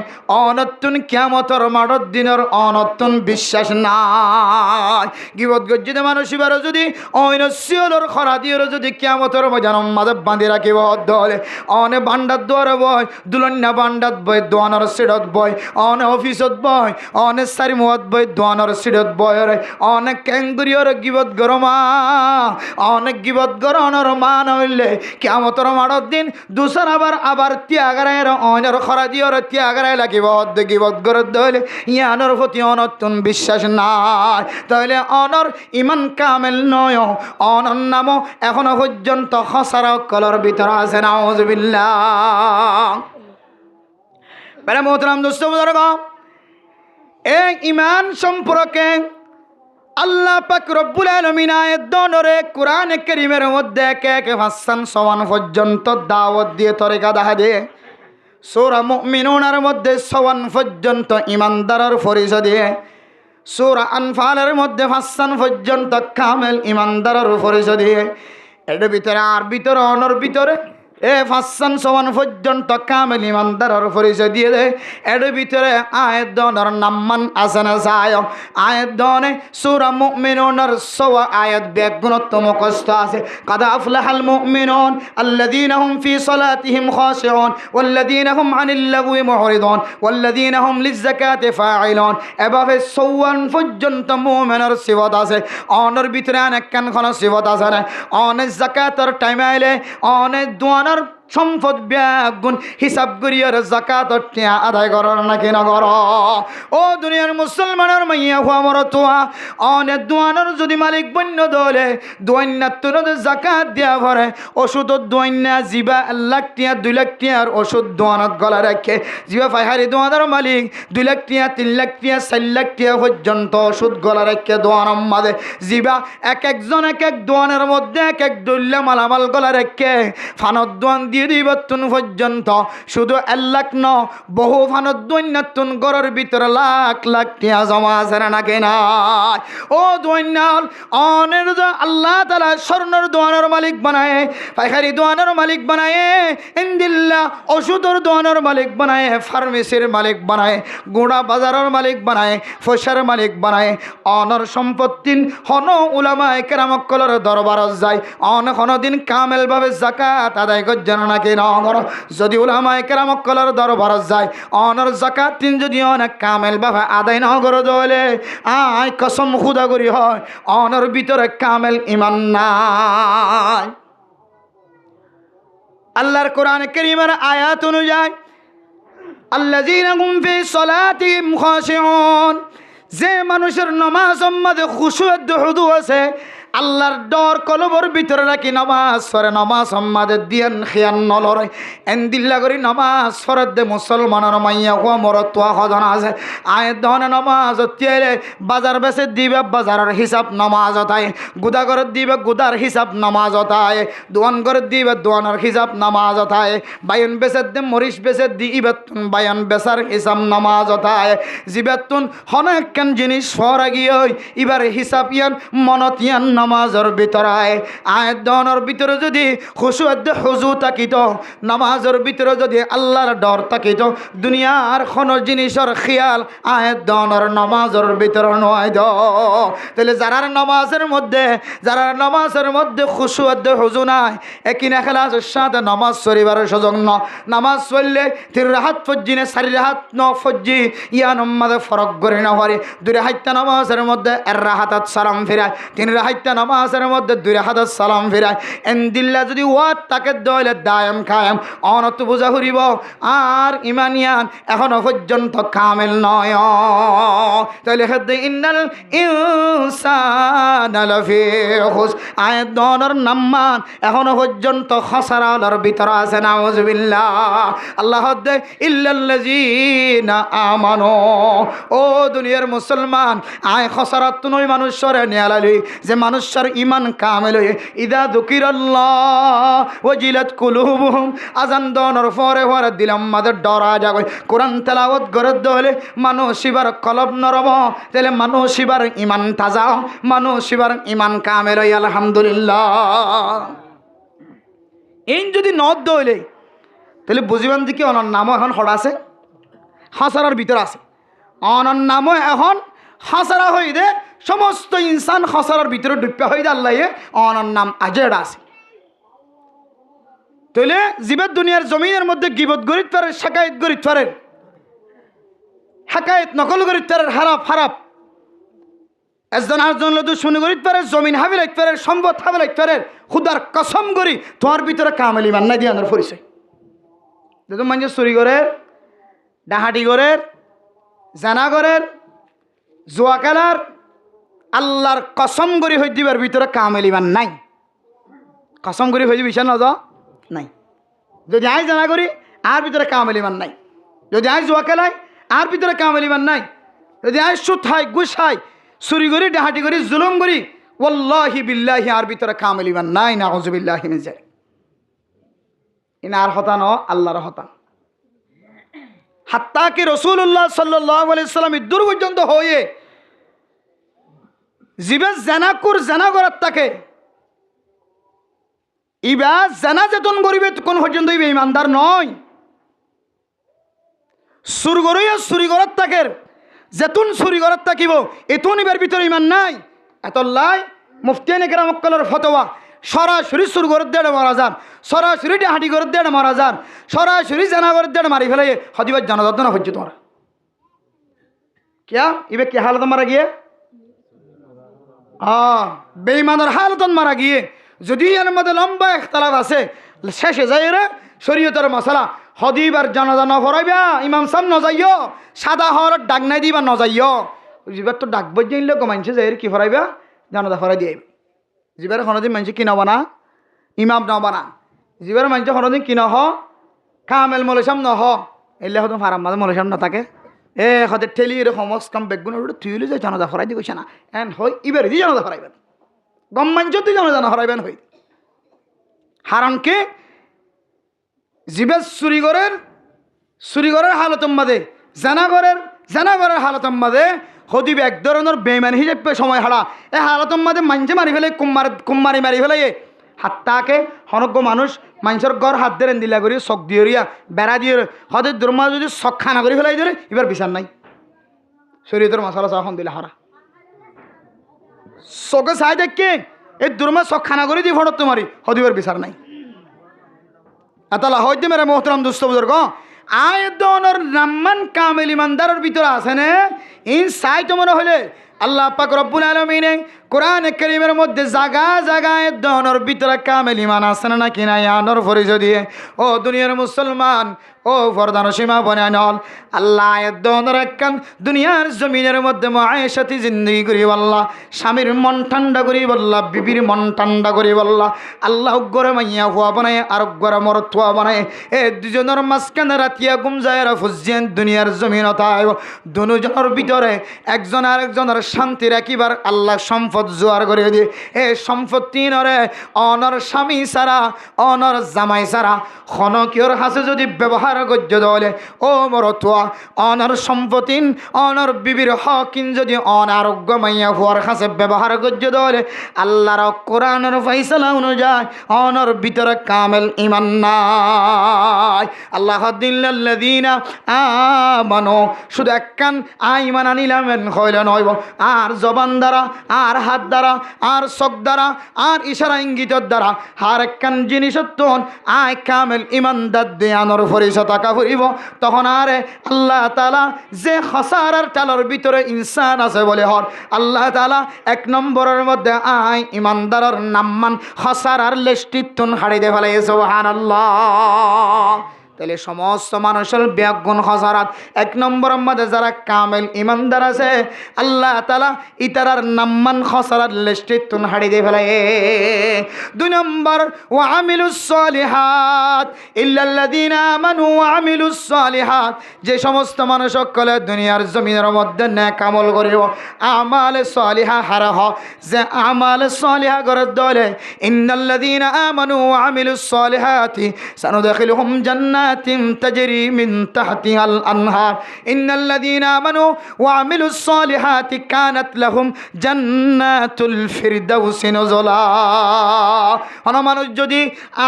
অনতুন কিয়ামতর মাঠর দিনের অনতুন বিশ্বাস নাই। গিবত গজ্জিতে মানুষ এবার যদি অনসিয়লর খরা দিয়ে যদি কিয়ামতর মজানম মাঝে বাঁধি রাখিব দলে অনে বান্ডার দুয়ারে বয়, দুলন্যা বান্ডাত বয়, দোয়ানোর সিডত বয়, অনে অফিসত বয়, অনে সারি মুয়াত বয়, দোয়ানোর সিডত বয়, অনেক ক্যাঙ্গুরিয়র গিবত গরমা, অনেক গিবত গরণর মান হইলে কিয়ামতর মাঠর দিন দুসর আবার ত্যাগারের অনের খরা দিয়ে ত্যাগারায় লাগিব গিবত গরত দলে ইয়ানোর প্রতি অনতুন বিশ্বাস নাই, তাহলে অনর ইমান কামেল নয়। অনর নামও এখনো পর্যন্ত খসারা কলর ভিতর আছে। নাউযুবিল্লাহ। বেলা মোহতারাম দোস্ত বুজুর্গ, এই ইমান সম্পর্কে আল্লাহ পাক রব্বুল আলামিন আয়াত দনরে কোরআন কারীমের মধ্যে একে একে ভাষণ সমান পর্যন্ত দাওয়াত দিয়ে তরিকা দেখা দিয়ে সূরা মুমিনুনের মধ্যে সওয়ান পর্যন্ত ইমানদারের পরিচয় দিয়ে, সূরা আনফালের মধ্যে ভাষণ পর্যন্ত কামেল ইমানদারের পরিচয় দিয়ে, এর ভিতরে আর ভিতরে অনর ভিতরে ভাষণ সওয়ান পর্যন্ত কামেল ইমানদারের পরিচয় দিয়ে দেয়। এর ভিতরে আয়াত দনের নাম্মান আছে না? যায় আয়াত দনে সূরা মুমিনুনের 100 আয়াত বেগুণত্ব মুখস্থ আছে। কাদ আফলাহাল মুমিনুন আল্লাযীনা হুম ফি সালাতিহিম খাশিউন ওয়াল্লাযীনা হুম আনিল লাগwi মুরিদুন ওয়াল্লাযীনা হুম লিয-যাকাতি ফাঈলুন। এভাবে 54 পর্যন্ত মুমিনের সিফাত আছে। অনের ভিতরে অনেক কোন সিফাত আছে না? অনেক যাকাতের টাইম আইলে অনেক দোয়া সম্পদ ব্যাগুন হিসাব করিয়ার যাকাত আদায় করার নাকি না কর। ও দুনিয়ার মুসলমানের মাইয়া হুয়া মর তোয়া অনেক দোয়ানোর যদি মালিক বন্য দলে দোয়ান্না তুন যাকাত দিয়া ভরে ওষুধ দোয়ান্না জিবা 1 লাখ টিয়া 2 লাখ টিয়ার ওষুধ দোয়ানত গলা রাখে। জিবা ফাইহারি দোয়ানোর মালিক 2 লাখ টিয়া 3 লাখ টিয়া 4 লাখ টিয়া পর্যন্ত ওষুধ গলা রাখে দোয়ানোর মাঝে। জিবা এক একজন এক এক দোয়ানের মধ্যে এক এক দল্লা মালামাল গলা রাখে ফানত দোয়ান দিয়ে দিবতুন পর্যন্ত শুধু 1 লাখ ন বহু ফানত দৈন্যাতুন গড়ের ভিতরে লাখ লাখ টিয়া জমা আছে না কেনা। ও দৈন্যাল অনের আল্লাহ তাআলা স্বর্ণের দোয়ানের মালিক বানায়, পাইকারি দোয়ানের মালিক বানায়, ইনদিল্লাহ ওষুধের দোয়ানের মালিক বানায়, ফার্মেসির মালিক বানায়, গোড়া বাজারের মালিক বানায়, ফসার মালিক বানায়। অনর সম্পত্তিন হন উলামায়ে কেরাম কলর দরবারত যায় অন কোনদিন কামেল ভাবে যাকাত আদায় করছেন নাকি না করো। যদি উলামায়ে কেরাম কলর দরবারত যায় অনর যাকাত তিন যদি অনেক কামেল ভাবে আদায় না করে দলে আয় কসম খুদা করি হয় অনর ভিতরে কামেল ঈমান নাই। আল্লাহর কোরআন কারীমের আয়াত অনুযায়ী আল্লাযীনা হুম ফি সালাতিহিম খাশিউন, যে মানুষের নামাজ মধ্যে খুশুদ হুদু আছে, আল্লাহর ডর কলবর ভিতরে রাখি নামাজ পড়ে, নামাজ সম্মাদের দিয়ান খেয়ান নলরে এন্দিল্লা করি নামাজ ফরত দে মুসলমানের মাইয়া হুয়া মরতুয়া হজন আছে। আয়ের দহনে নামাজ তিয়ালে বাজার বেসে দিবে বাজারের হিসাব নামাজ অতায়, গুদা করে দিবে গুদার হিসাব নামাজ অতায়, দোয়ান করে দিবে দোয়ানের হিসাব নামাজ অতায়, বায়ন বেসে দে মরিচ বেসে দি ইবেতুন বায়ন বেসার হিসাব নামাজ অতায়। জিবেতুন হনেক কেন জিনিস ফরা গিয়ে এবার হিসাব ইয়ান মনত ইয়ান নামাজের ভিতরে আয়াত দনের ভিতরে যদি খুশুদ হুজু থাকিত, নামাজের ভিতরে যদি আল্লাহর ডর থাকিত, দুনিয়ার কোন জিনিসের খেয়াল আয়াত দনের নামাজের ভিতরে নয় দ। তাহলে যারা নামাজের মধ্যে খুশুদ হুজু নাই একই না খেলার সাথে নামাজ শরীফের সুযোগ ন। নামাজ পড়লে 3 রাহাত ফজ্জি না 4 রাহাত ন ফজ্জি ইয়ান মধ্যে ফরক করে না পারে। 2 রাহাত নামাজের মধ্যে 1 রাহাত সালাম ফিরায়, 3 রাহাত নামাজের মধ্যে 2 রাহাত সালাম ফিরায়। এন্দিল্লা যদি ওয়াত তাকে দইলে দায়াম কায়াম অনত বুঝা করিব আর ইমানিয়ান এখনো পর্যন্ত কামেল নয়। তাহলে হেদ ইন্নাল ইনসানা লাফি খুস আয়াত দনের নাম্মান এখনো পর্যন্ত খসারার ভিতর আছে। নাউযুবিল্লাহ। আল্লাহ দে ইল্লাল্লাযিনা আমানু। ও দুনিয়ার মুসলমান আয় খসারাত নই মানুষরে নিয়ালালি যে মানুষ মানুষের ইমান কামেল হয়ে ইদা যুকিরাল্লাহ ওয়াজিলাত কুলুবুহুম আযান দনর পরে পরে দিলাম মাদের ডরা যাবে কোরআন তেলাওয়াত করে দলে মানুষ এবার কলব নরব তাহলে মানুষ এবার ইমান তাজা মানুষ এবার ইমান কামেল হয়ে আলহামদুলিল্লাহ এই যদি নদ দইলে তাহলে বুঝিবান দিকে অনর নামও এখন হড় আছে হাসারার ভিতর আছে অনর নামও এখন হাসারা হয়ে দে সমস্ত ইনসান হাসারার ভিতরে ডুবপা হয়ে দে আল্লাহ অনর নাম আজের আছে তাহলে জীবের দুনিয়ার জমিনের মধ্যে গিবত গরিত পারে শাকায়ত গরিত পারে হাকায়ত নকল গরিত পারে হারাপ হারাপ একজন আরেকজন লোক শুনে গরিত পারে জমিন হাবিলাইত পারে সম্পদ হাবিলাইত পারে খুদার কসম করি তোমার ভিতরে কামেল ইমান নাই দিয়ে আনার পরিচয় দেখুন মানুষ চুরি করের ডাহাটি করের জানা করের জুয়া খেলার আল্লাহর কসম করি হয়ে দিবার ভিতরে কামেল ইমান নাই কসম করি হয়ে দিবি না নাই যদি আই জানা করি আর ভিতরে কামেল ইমান নাই যদি আই জুয়া খেলাই আর ভিতরে কামেল ইমান নাই যদি আই সুদ খাই ঘুষ খাই চুরি করি ডাহাটি করি জুলুম করি ওয়াল্লাহি বিল্লাহি আর ভিতরে কামেল ইমান নাই নাউযুবিল্লাহি মিন যালিক ইনা আর হতা ন আল্লাহর হতা হাত্তা কি রাসূলুল্লাহ সাল্লাল্লাহু আলাইহি সাল্লাম দূর পর্যন্ত হয়ে জিবে জানাকুর জানা করার তাকে ইবা জানা যেতন করিবে কোন পর্যন্ত ইবে ইমানদার নয় সুর গরিয়া চুরি করার তাকে যেতুন চুরি করার থাকিব এতুন ইবার ভিতরে ইমান নাই এত লাই মুফতিয়ানে কেরাম মক্কলের ফতোয়া সরাসরি সুর করে দেড় মারা যান সরাসরি ডাহাটি করে দেড় মারা যান সরাসরি জানা করে দেড় মারি ফেলে হদিবার জানাজাত না হচ্ছে তোমার क्या इबे क्या हालत मारा गए बेईमानर हालत मारा गए যদি এর মধ্যে লম্বা ইখতিলাফ আছে শেষে যায় রে শরীয়তের মশলা হদিবার জানাজা না পড়াইবা ইমাম সাহেব ন যাইও সাদা হওয়ার ডাক নাই দিবা ন যাইও জিবার তো ডাক বজাইলে গমাইছে যায় কি পড়াইবা জানাজা পড়াই দিয়ে জিবার কোনোদিন মানুষ কি নবা না ইমাম নবা না জিবার মানুষ কোনোদিন কি নহ কামেল মলেশাম নহ এলে হয়তো ফারাম মাঝে মলেশাম না থাকে হতে ঠেলি রে সমস কাম বেগুন তুইলে যে জানাজা পড়াই দিয়ে গৈছে না এন হয় ইবার দি জানাজা পড়াইবেন গম মানুষ তুই জানা হরাইবেন হই হারানকে জিবে চুরি করার হালতম মাদে জানা করার হালতম মাদে হদিবে এক ধরনের বেইমান হিসেবে সময় হারা এ হালতম মাদে মাঞ্জে মারি ফেলে কুম্মারি মারি ফেলে হাতটাকে হনজ্ঞ মানুষ মানুষের গড় হাত দেন দিলা করি চক দিয়ে বেড়া দিয়ে হদের দুর্মা যদি চক খানা করে ফেলাই দিলে এবার বিচার নাই শরীয়তের মশলা চাখন দিলে হারা চকে চাই দেখে এই দুর্মা চক খানা করে দিয়ে ফটো তোমারি হদিবার বিচার নাই এতলা হয়তো মেরে মোহতরম দুস্থ বুজুর্গ আয়তনের নাম্মান কামেল ইমানদারের ভিতরে আছে না এই চাই তো মনে হলে আল্লাহ পাক রব্বুল আলামিন কোরআন কারীমের মধ্যে জায়গায় দনের ভিতরে কামেল ঈমান আছে না কি না ইয়ানোর পরিচয় দিয়ে ও দুনিয়ার মুসলমান ও ফরদান সীমা বনানল আল্লাহ দনের একখান দুনিয়ার জমিনের মধ্যে মায়েশাতি জিন্দেগি করি আল্লাহ স্বামীর মন ঠান্ডা করি বল্লা বিবির মন ঠান্ডা করি বল্লা আল্লাহ গরে মাইয়া হুয়া বানায় আর গরে মরতুয়া বানায় এ দুজনের মাঝখানে রাতিয়া গুম যায় ফুজিয়ান দুনিয়ার জমিন তাই দুজনের ভিতরে একজন আরেকজনের শান্তি রাখিবার আল্লাহ সম্পদ জোয়ার করে দিয়ে এ সম্পত্তি নরে অনর স্বামী ছাড়া অনর জামাই ছাড়া খনকিয়র হাসে যদি ব্যবহার গজ্য দলে ও মরতুয়া অনর সম্পত্তি অনর বিবির হকিন যদি অনারোগ্য মাইয়া হওয়ার কাছে ব্যবহার গজ্য দলে আল্লাহর কোরআনের ফয়সালা অনুযায়ী অনর ভিতরে কামেল ঈমান নাই আল্লাহ দিল্লাল্লাযিনা আমানু শুধু একখান ঈমান আনিলামেন হইল নইব আর জবান দ্বারা আর হাত দ্বারা আর চোখ দ্বারা আর ইশারা ইঙ্গিতের দ্বারা আর একখান জিনিসত্ব কামেল ঈমানদার দেয়ানোর পরিচয় টাকা ফুরিব তখন আরে আল্লাহ তাআলা যে খসারার টালার ভিতরে ইনসান আছে বলে হর আল্লাহ তাআলা এক নম্বরের মধ্যে ঈমানদারের নামমান খসারার লিস্টিতুন হাড়ি দে ফেলে সুবহানাল্লাহ তাহলে সমস্ত মানুষের ব্যাগুণ হযরত এক নম্বরের মধ্যে যারা কামেল ইমানদার আছে আল্লাহ তাআলা ইতারার নাম্মান হযরত লিস্টে তুন হাড়ি দিয়ে ফেলে। দুই নম্বর ওয়া আমিলুস সলিহাত ইল্লাল্লাযিনা আমানু ওয়া আমিলুস সলিহাত, যে সমস্ত মানুষ সকলে দুনিয়ার জমিনের মধ্যে নেক আমল করিব আমাল সলিহা হারাহ, যে আমাল সলিহা করে দলে ইন্নাল্লাযিনা আমানু ওয়া আমিলুস সলিহাতি সানুদখিলুহুম জান্নাতিন তাজরি মিন তাহতিহাল আনহার ইন্নাল্লাযিনা আমানু ওয়া আমিলুস সলিহাতি কানাত লাহুম জান্নাতুল ফিরদাউসি নুজুলা। হন মানুষ যদি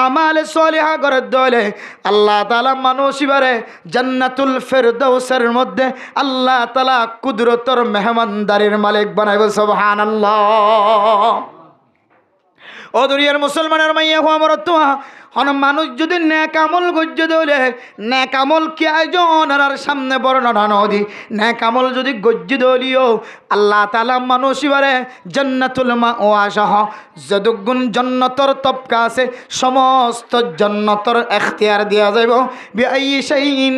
আমাল সলিহা করে দলে আল্লাহ তাআলা মানুষ ইবারে জান্নাতুল ফিরদাউসের মধ্যে আল্লাহ তাআলা কুদরতর মেহমানদারির মালিক বানাইব। সুবহানাল্লাহ। ও দুনিয়ার মুসলমানের মাইয়া হওয়া মরতুয়া হন মানুষ যদি নেক আমল গজ্জ দলে নেক আমল কি আয়োজন আর সামনে বর্ণনা নদী নেক আমল যদি গজ্জ দলিও আল্লাহ তাআলা মানুষ ইবারে জান্নাতুল মাওয়াশাহ যদুগুণ জান্নাতর তবকা আছে সমস্ত জান্নাতর ইখতিয়ার দেয়া যাইব বিআই শাইইন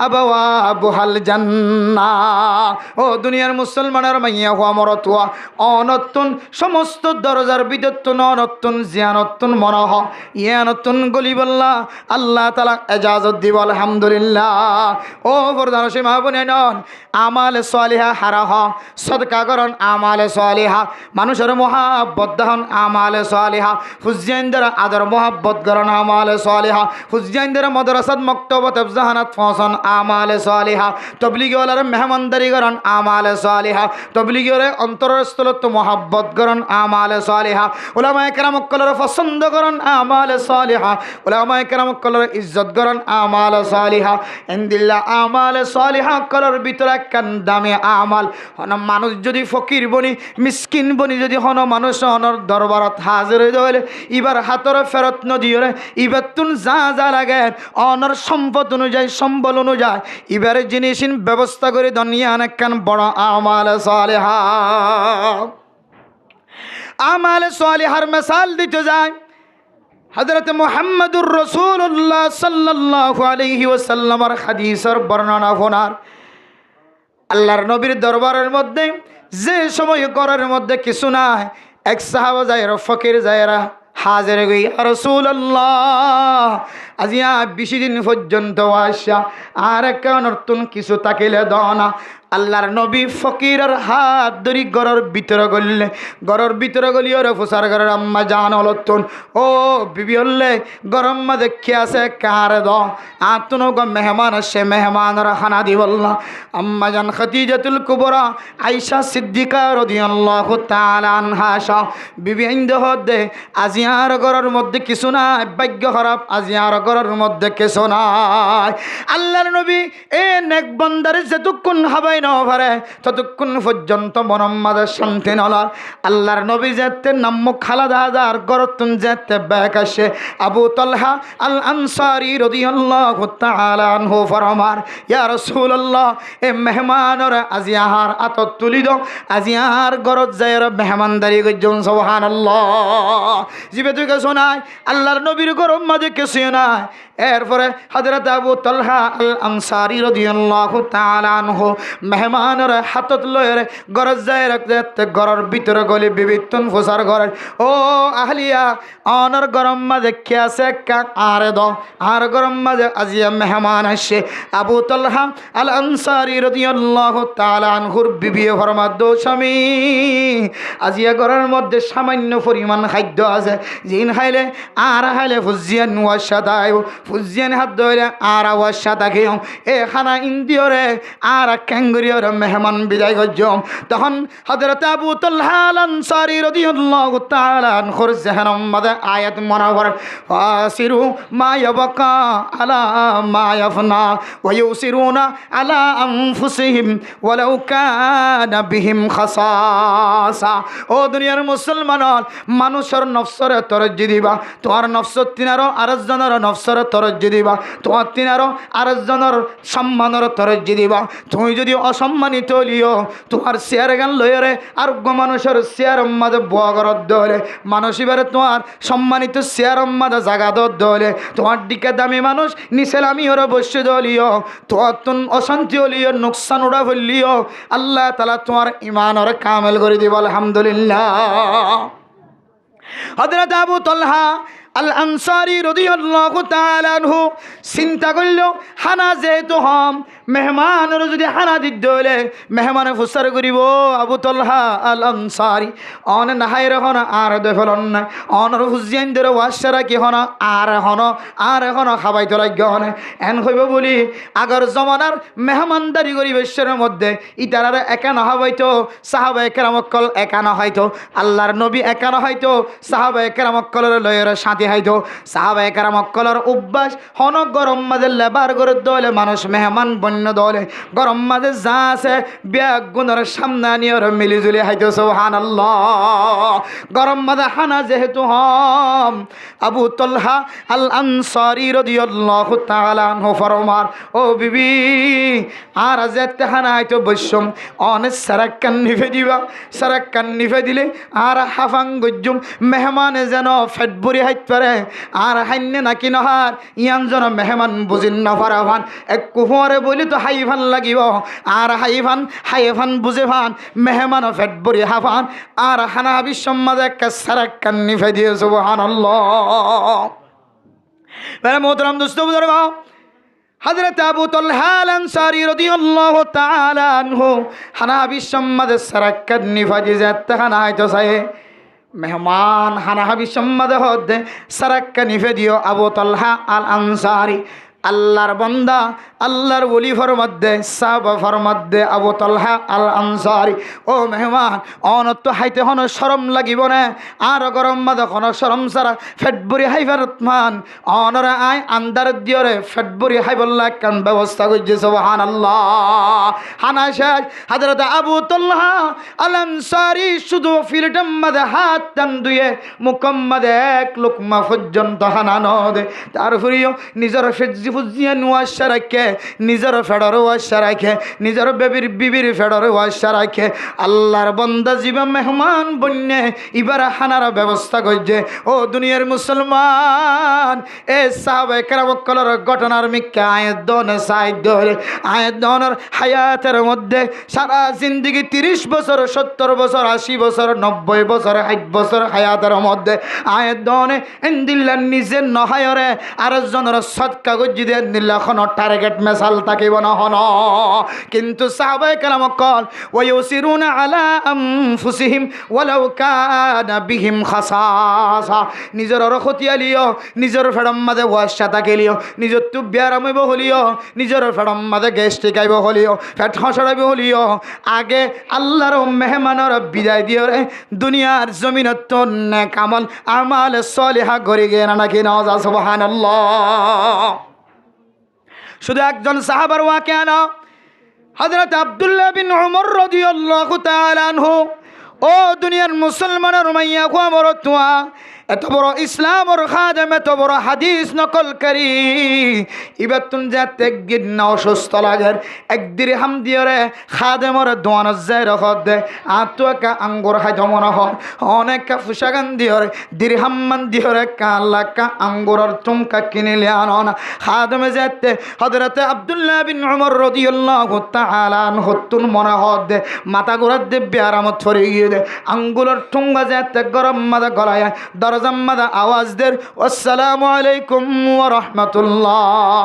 আবাওয়াবুহাল জান্নাহ। ও দুনিয়ার মুসলমানের মাইয়া হওয়া মরতুয়া অনতুন সমস্ত দরজার বিদত্তুন অনতুন জিয়ানতুন মনহ ইয়ানতুন গলিবল্লাহ আল্লাহ তাআলা ইজাজত দিব। আলহামদুলিল্লাহ। ও বরদান সীমা বনেন আমাল সলিহা হারাহ সদকা করন আমাল সলিহা মানুষের মহাব্বত দহন আমাল সলিহা হুজ্জাইনদের আদর মহাব্বত করন আমাল সলিহা হুজ্জাইনদের মাদ্রাসাত মক্তবত জাহানাত ফসন আমাল সলিহা তবলিগওয়ালার মেহমানদারি করন আমাল সলিহা তবলিগের অন্তরস্থলত মহাব্বত করন আমাল সলিহা উলামায়ে কেরাম কলর পছন্দ করন আমাল সলিহা উলামায়ে কেরাম কলর ইজ্জত করন আমাল সলিহা ইনদিল্লাহ আমাল সলিহা কলর ভিতরে কান দামে আমাল হন মানুষ যদি ফকির বনি মিসকিন বনি যদি হন মানুষ হনর দরবারত হাজির হইলে ইবার হাতর ফেরত নদিওরে ইবার তুন যা যা লাগে অনর সম্পদ অনুযায়ী সম্বল অনুযায়ী ইবার জিনিসিন ব্যবস্থা করে দুনিয়া অনেক কান বড় আমাল সলিহা। আমাল সলিহার মিসাল দিতে যায় হযরত মুহাম্মদুর রাসূলুল্লাহ সাল্লাল্লাহু আলাইহি ওয়াসাল্লামের হাদিসের বর্ণনা ফোনার আল্লাহর নবীর দরবারের মধ্যে যে সময় করার মধ্যে কিছু নাই এক সাহাবা যায়রা ফকির যায়রা হাজির গই রাসূলুল্লাহ আজিয়া 20 দিন পর্যন্ত আসা আর কেন নতুন কিছু তাকিলে দনা আল্লাহর নবী ফকিরের হাত ধরি ঘরের ভিতরে গলে ঘরের ভিতরে গলিওরে ফুসার ঘরের আম্মা জান হলতুন ও বিবি হলে গরম মা দেখি আছে কারে দ আতুন গো মেহমান আসে মেহমানরা খানা দিবল্লা আম্মা জান খাদিজাতুল কুবরা আয়েশা সিদ্দিকা রাদিয়াল্লাহু তাআলা আনহা বিবি ইন্দ হদে আজিয়ার ঘরের মধ্যে কিছু নাই ভাগ্য খারাপ আজিয়ার ঘরের মধ্যে কিছু নাই। আল্লাহর নবী এ নেক বান্দার যতক্ষণ হাবাই না পারে ততক্ষণ পর্যন্ত মোহাম্মদের শান্তি নলার আল্লাহর নবী যেতে নাম খালাদা হাজার গরতুন যেতে ব্যাক আসে আবু তালহা আল আনসারী রাদিয়াল্লাহু তাআলা আনহু ফরমার ইয়া রাসূলুল্লাহ এ মেহমানর আজি আহার আত তুলি দাও আজি আহার গরত যায়র মেহমানদারি গজন সুবহানাল্লাহ জিবে তুই কে শোনায় আল্লাহর নবীর গরম মাঝে কিছু নাই। এরপরে হযরত আবু তালহা আল আনসারী রাদিয়াল্লাহু তাআলা আনহু মেহমানের হাতত লয়ের গরজ যায় রাখতে ঘরের ভিতরে গলি বিবিতন ফুসার ঘরের ও আহলিয়া অনর গরম মাঝে কে আছে কাক আরে দ আর গরম মাঝে আজিয়া মেহমান আসে আবু তালহা আল আনসারী রাদিয়াল্লাহু তাআলা আনহুর বিবি ফরমাদ দো স্বামী আজিয়া ঘরের মধ্যে সামান্য পরিমাণ খাদ্য আছে জিন খাইলে আর খাইলে ফুজিয়ান ওয়াশাদাই ফুজিয়ান হাত ধরে আর ওয়াশাদা খেও এ খানা ইন্দিয়রে আর ক্যাঙ্গুরিয়র মেহমান বিদায় গজম তখন হযরত আবু তালহা আল আনসারী রাদিয়াল্লাহু তাআলা আনহুর জহরম মধ্যে আয়াত মুনাওয়ার ফাসিরু মা ইয়াবকা আলা মা ইয়াফনা ওয়া ইউসিরুনা আলা আনফুসিহিম ওয়ালাউ কানা বিহিম খাসাসা। ও দুনিয়ার মুসলমান মানুষের নফসরে তরজ্জি দিবা তোমার নফস তিনারো আরেকজনের নফসরে তরজ্জি দিবা, তোমার তিনারও আরেকজনের সম্মানের তরজ্জি দিবা। তুমি যদি অসম্মানিত হলিও তোমার শেয়ার গান লইরে আর মানুষের শেয়ার মাঝে বুয়া করার দলে মানুষ এবারে তোমার সম্মানিত শেয়ার মাঝে জাগা দলে তোমার দিকে দামি মানুষ নিচেলামি ওরা বসে দলিও তোমার তুন অশান্তি হলিও নোকসান উড়া ফেললিও আল্লাহ তাআলা তোমার ইমান ওরা কামেল করে দিব। আলহামদুলিল্লাহ। হযরত আবু তালহা আল আনসারী রাদিয়াল্লাহু তাআলা আনহু চিন্তা করল, হানা যেহেতু হম মেহমানের যদি হানা দিত হলে মেহমানে ফুসার করিব আবু তালহা আল আনসারী অন নাহাই রহন আর দেখলন না অনর হুজিয়ান ধরে ওয়াসারা কি হন আর হন খাবাই তো লাগ হন এন হইব বলি আগর জমানার মেহমানদারি পরিবেশের মধ্যে ইতারার একা নহাবাইতো সাহাবায়ে কেরামকল একা নহাইতো আল্লাহর নবী একা নহাইতো সাহাবায়ে কেরামকলের লয়ের সাথে হাইতো সাহাবায়ে কেরামকলের অভ্যাস হন গরম মাঝে লেবার করে দলে মানুষ মেহমান বন্য দলে গরম মাঝে যা আছে ব্যাগ গুণের সামনে নিয়ে মিলিজুলি হাইতো সুবহানাল্লাহ। গরম মাঝে হানা যেহেতু হম আবু তালহা আল আনসারী রাদিয়াল্লাহু তাআলা আনহু ফরমান, ও বিবি আর যেতে হানা আইতো বৈশ্যম অনেক সারাক্কান নিভে দিবা, সারাক্কান নিভে দিলে আর হাফাং গজ্জুম মেহমানে যেন ফেট ভরি হাইত পারে আর হাইনে নাকি নহার ইয়ান যেন মেহমান বুঝিন না পারাভান এক কুহুয়ারে বলি তো হাইফান লাগিব আর হাইফান বুঝে ভান মেহমান ফেট ভরি হাফান আর হানা বিশ্বম্মাদে একটা সারাক্কান নিভে দিয়ে সুবহানাল্লাহ। মেরে মোহতারাম দোস্ত বুজুর্গ, হযরত আবু তালহা আল আনসারী রাদিয়াল্লাহু তাআলা আনহু হানা বিশ্বম্মাদে সারাক্কান নিভে দিয়ে যেতে হানা হয়তো চাই মেহমান হানাহাবি সম্মাদে হদে সারাক্কা নিভে দিও আবু তালহা আল আনসারী আল্লাহর বন্দা আল্লাহর ওলি ফরমধ্যে সাহাবা ফরমধ্যে আবু তালহা আল আনসারী, ও মেহমান অনত হাইতে হন শরম লাগিব না আর গরম মাদে হন শরম সারা ফেটবুরি হাইবার মান অনরা আয় আন্দার দিয়রে ফেটবুরি হাইবল্লা কান ব্যবস্থা করছে সুবহানাল্লাহ। হানা শেষ হযরত আবু তালহা আল আনসারী শুধু ফিলটাম মাদে হাত টান দুয়ে মুকম মাদে এক লুকমা পর্যন্ত হানা নদে তারপরেও নিজের ফেজি ফুজিয়া নুয়াশা রাখে নিজের ফেডার ওয়াশা রাখে নিজের বিবির ফেডার ওয়াশা রাখে আল্লাহর বন্দা জীবা মেহমান বন্যে এবার হানার ব্যবস্থা করছে। ও দুনিয়ার মুসলমান এ সাহাবায়ে কেরামকলের ঘটনার মিক্কা আয়াত দনে সাইদ ধরে আয়াত দনের হায়াতের মধ্যে সারা জিন্দেগি 30 বছর 70 বছর 80 বছর 90 বছর 60 বছর হায়াতের মধ্যে আয়াত দনে ইন্দিল্লাহ নিজে নহায়রে আরেকজনের সদকা গজ্জি দিয়ে নিল্লা খন টার্গেট মেসাল থাকিব না হন কিন্তু সাহাবায়ে কেরামকল ওয়ায়ুসিরুনা আলা আনফুসিহিম ওয়ালাউ কানা বিহিম খাসাসা নিজের রখতিয়ালিও নিজের ফেডম মাঝে ওয়াশা থাকিলিও নিজের তু বিয়ারামইব হলিও নিজের ফেডম মাঝে গ্যাস্ট্রিক আইব হলিও পেট হসড়াইব হলিও আগে আল্লাহর মেহমানের বিদায় দিও রে দুনিয়ার জমিনত নেক আমল আমাল সলিহা গরি গে নাকি নওয়া সুবহানাল্লাহ। শুধু একজন সাহাবার ওয়াকিয়া না, হযরত আব্দুল্লাহ বিন উমর রাদিয়াল্লাহু তাআলা আনহু ও দুনিয়ার মুসলমানের মাইয়া গোমর তোয়া এত বড় ইসলামর খাদেম এত বড় হাদিস নকলকারী এবার তুন যাতে একদিন না অসুস্থ লাগের এক দিরহাম দিয়রে খাদেমর দোয়ান যায় রখত দে আতুয়াকা আঙ্গুর হাই ধমন হর অনেক ফুসাগান দিয়রে দিরহাম্মান দিয়রে কাল্লাকা আঙ্গুরের চুমকা কিনিলে আননা খাদেমে যাতে হযরতে আব্দুল্লাহ বিন উমর রাদিয়াল্লাহু তাআলা আনহু তুন মনে হদ দে মাথা গোড়ার দে বিয়ারামত ফরে গিয়ে দে আঙ্গুরের ঠুঙ্গা যাতে গরম মাদা গলায় জাম্মাদা আওয়াজ দের আসসালামু আলাইকুম ওয়া রাহমাতুল্লাহ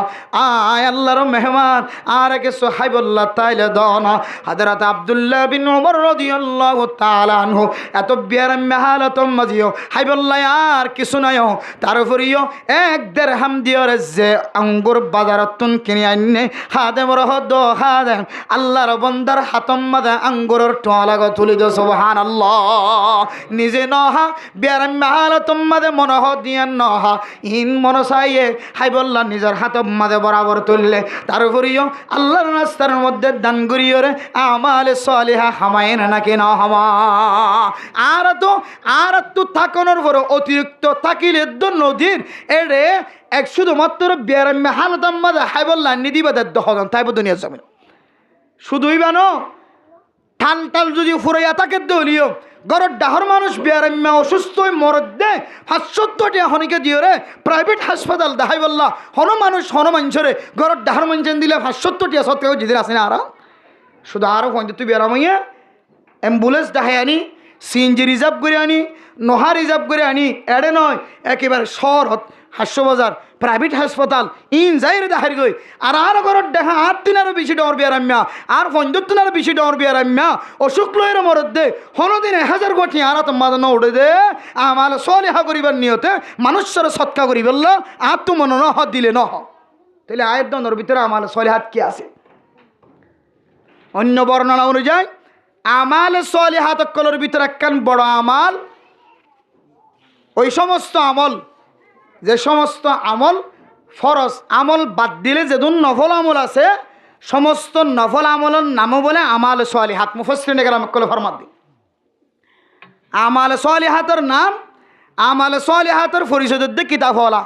আয় আল্লাহর মেহমান আর কে সুহাইবুল্লাহ তাইলে দনা হযরত আব্দুল্লাহ বিন উমর রাদিয়াল্লাহু তাআলা আনহু এত বিয়ারাম হালত মাজিও হাইবুল্লাহ আর কিছু নাইও তারপরেও এক দিরহাম দিয়রে যে আঙ্গুর বাজারতুন কিনে আননে খাদেম রহদ খাদেম আল্লাহর বান্দার হাতম মাদা আঙ্গুরের টোয়া লাগা তুলি দো সুবহানাল্লাহ নিজে নহা বিয়ারাম হালত তোমাদে মনহ দিয়া নহ ইন মন চাইয়ে হাইবল্লা নিজের হাত মাদে বরাবর তুললে তারপরেও আল্লাহর রাস্তার মধ্যে দান করিও রে আমালে সালিহা হামায় না নাকি না হামা আর তো থাকানোর পর অতিরিক্ত থাকিলে নদীর এড়ে এক শুধুমাত্র বেড়াম্যা হালতাম মাদে হাইবল্লা নিদিবাদের দহন তাইব দুনিয়ার জমিন শুধুই বানো টাল টাল যদি ফুরাইয়া থাকে দলীয় গরর ডাহর মানুষ বেড়াম্যা অসুস্থ মরদ দে 570 টাকা হনিকে দিও রে প্রাইভেট হাসপাতাল দেখাই বললা হন মানুষরে গরর ডাহর মানুষ দিলে 570 টাকা সত্ত্বেও জিদের আসে না আরাম শুধু আরও পঞ্চায়েত তুই বেড়ামাইয়া অ্যাম্বুলেন্স দেখাই আনি সিএনজি রিজার্ভ করে আনি নোহা রিজার্ভ করে আনি এড়ে নয় একেবারে শহরত হাস্যবাজার প্রাইভেট হাসপাতাল ইন যাইরে দেখার গই আর ঘরত দেখা 8 দিনেরও বেশি ডর বিয়ারাম্যা আর 15 দিনেরও বেশি ডর বিয়ারাম্যা অসুখ লয়ের মরদ দে হনদিন 1000 কোটি আর তো মাদানো উড়ে দে আমাল সলিহা করিবার নিয়তে মানুষের সৎকা করি বলল আর তো মন ন দিলে নহ তাহলে আয়ের দনের ভিতরে আমাল সলিহাত কি আছে অন্য বর্ণনা অনুযায়ী আমাল সলিহাত কলর ভিতরে একখান বড় আমাল ওই সমস্ত আমল যে সমস্ত আমল ফরজ আমল বাদ দিলে যেদিন নফল আমল আছে সমস্ত নফল আমলের নামও বলে আমাল সালিহাত মুফাসসিরিনে কেরাম কলে ফরমাত দি আমাল সালিহাতের নাম আমাল সালিহাতের পরিচয় দিয়ে কিতাব হলা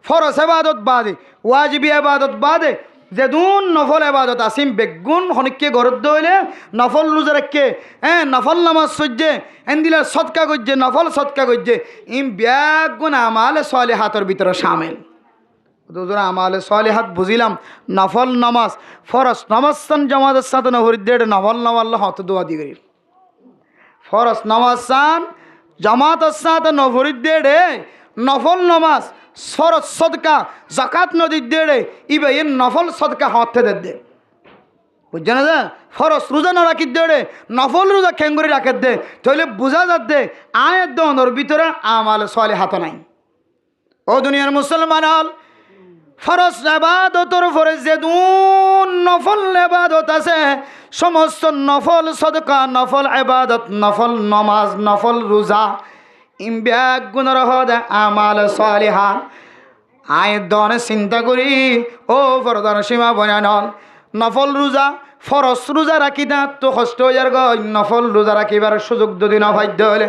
ফরজ ইবাদত বাদে ওয়াজিব ইবাদত বাদে যেদিন নফল ইবাদত আসিম বেগুন হনিককে গরদ দইলে নফল রোজা রাখকে নফল নামাজ সজ্জে এন্দিলা সদকা গজ্জে নফল সদকা গজ্জে ইম বেগুন আমাল সালিহাতের ভিতরে শামিল দুজোরা আমাল সালিহাত বুঝিলাম নফল নামাজ ফরজ নামাজ সান জামাতের সাথে নফরিদ্দের নফল নামাজ হত দোয়া দি গরিল ফরজ নামাজ সান জামাতের সাথে নফরিদ্দের নফল নামাজ ফরজ সদকা জাকাত নদী দেড়ে ইবে এর নফল সদকা হাতে দে বুঝছে না যে ফরজ রোজা না রাখি দেড়ে নফল রোজা খেঙ্গুরি রাখে দে তাহলে বোঝা যাচ্ছে আয়ের দনের ভিতরে আমাল সালিহাত নাই ও দুনিয়ার মুসলমান হল ফরজ ইবাদতর পরে যেদুন নফল ইবাদত আছে সমস্ত নফল সদকা নফল ইবাদত নফল নামাজ নফল রোজা ইম বেগুনের হদে আমাল সালিহা আয় দনে চিন্তা করি ও ফরদার সীমা বনানল নফল রোজা ফরজ রোজা রাখি না তো কষ্ট হয়ে যার গই নফল রোজা রাখিবার সুযোগ যদি না ভাগ্য হলে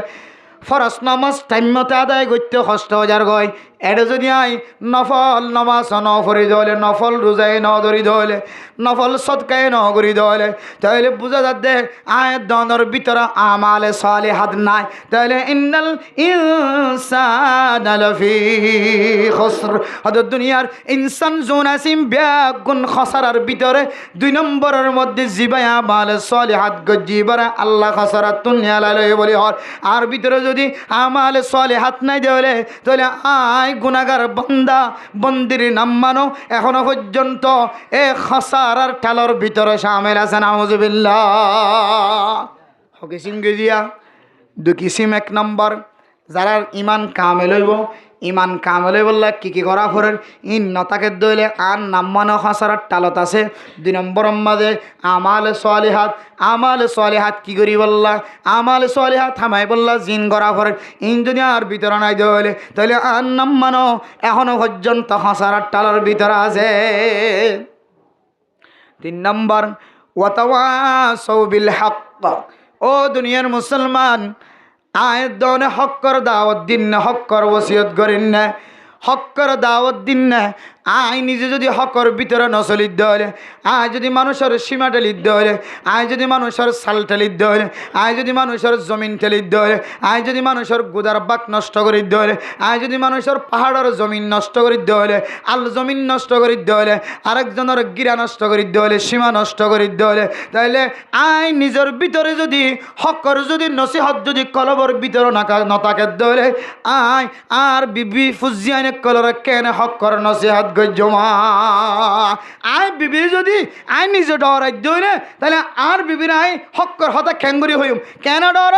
ফরজ নামাজ টাইম মতো আদায় করতে কষ্ট হয়ে যার গই এটা যদি আই নফল নামাজ ন ফরি দলে নফল রোজায় ন ধরি দলে নফল সদকায় ন করি দলে তাহলে বোঝা যাচ্ছে আয়ের দনের ভিতরে আমালে সালিহাত নাই তাহলে ইন্নাল ইনসানা লাফি খুসর হদ দুনিয়ার ইনসান জোন আসিম বেগুন খসারার ভিতরে 2 নম্বরের মধ্যে জিবায় আমালে সালিহাত গজিবারে আল্লাহ খসারাত দুনিয়া লাইলে বলি হর আর ভিতরে যদি আমালে সালিহাত নাই দেলে তাহলে আয় গুনাহগার বান্দা বন্দির নাম মানো এখনো পর্যন্ত এ খসারার ঠালর ভিতরে শামিল আছে নাউজুবিল্লাহ হকিসিম গিয়া দুকিসিম 1 নম্বর যারা ইমান কামেল হইব ইমান কামেল বললে কি করা ফরের ইন নতাকে দইলে আর নাম মানো খসারার টালত আছে 2 নম্বর মাঝে আমাল সালিহাত কি করি বললা আমাল সালিহাত থামাই বললা জিন করা ফরের ইন যদি আর ভিতরে নাই দইলে তাহলে আর নাম মানো এখনো পর্যন্ত খসারার টালর ভিতরে আছে 3 নম্বর ওয়াতাওয়াসাউ বিল হক ও দুনিয়ার মুসলমান আয়ের দনে হক্কর দাওয়াত দিন না হক্কর ওসিয়ত করেন না হক্কর দাওয়াত দিন না আয় নিজে যদি হকর ভিতরে নচলিত হলে আয় যদি মানুষের সীমা টেলিত হলে আয় যদি মানুষের সাল টেলিত হলে আয় যদি মানুষের জমিন টেলিত হলে আয় যদি মানুষের গুদার বাক নষ্ট করে হলে আয় যদি মানুষের পাহাড়ের জমিন নষ্ট করে হলে আল জমিন নষ্ট করে হলে আরেকজনের গিরা নষ্ট করে হলে সীমা নষ্ট করে হলে তাহলে আয় নিজের ভিতরে যদি হকর যদি নসিহত যদি কলবর ভিতরে নতাকে হলে আয় আর বিবি ফুজিয়ানে কলর কেন হকর নসিহত গজ্জমা আই বিবি যদি আই নিজে ডরাইত দইলে তাহলে আর বিবির আই হক্কর হতা খ্যাঙ্গুরি হইম কেন ডর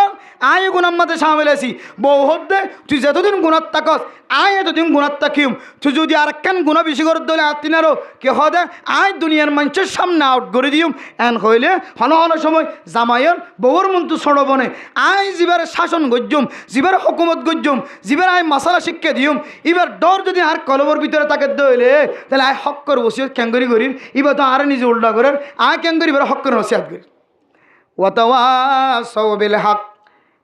আই গুণার মধ্যে সামিল আছি বউ হদ্দে তুই যতদিন গুণার তাকস আই এতদিন গুণার তাকিম তুই যদি আর একখান গুণা বেশি করে দলে আত্মিনারও কে হদে আই দুনিয়ার মানুষের সামনে আউট করে দিম এন হইলে হন হন সময় জামাইয়ের বউর মন্তু ছড়বনে আই জীবের শাসন গজ্জুম জীবের হুকুমত গজ্জুম জীবের আই মশালা শিক্ষা দিম এবার ডর যদি আর কলবর ভিতরে তাকে দইলে তাহলে আই হক্কর বসিয়ত ক্যাঙ্গরি করিম এবার তো আর নিজে উল্টা করেন আই ক্যাঙ্গরি এবার হক্কর নসিহাত করি ওয়াতাওয়াসাউ বিল হক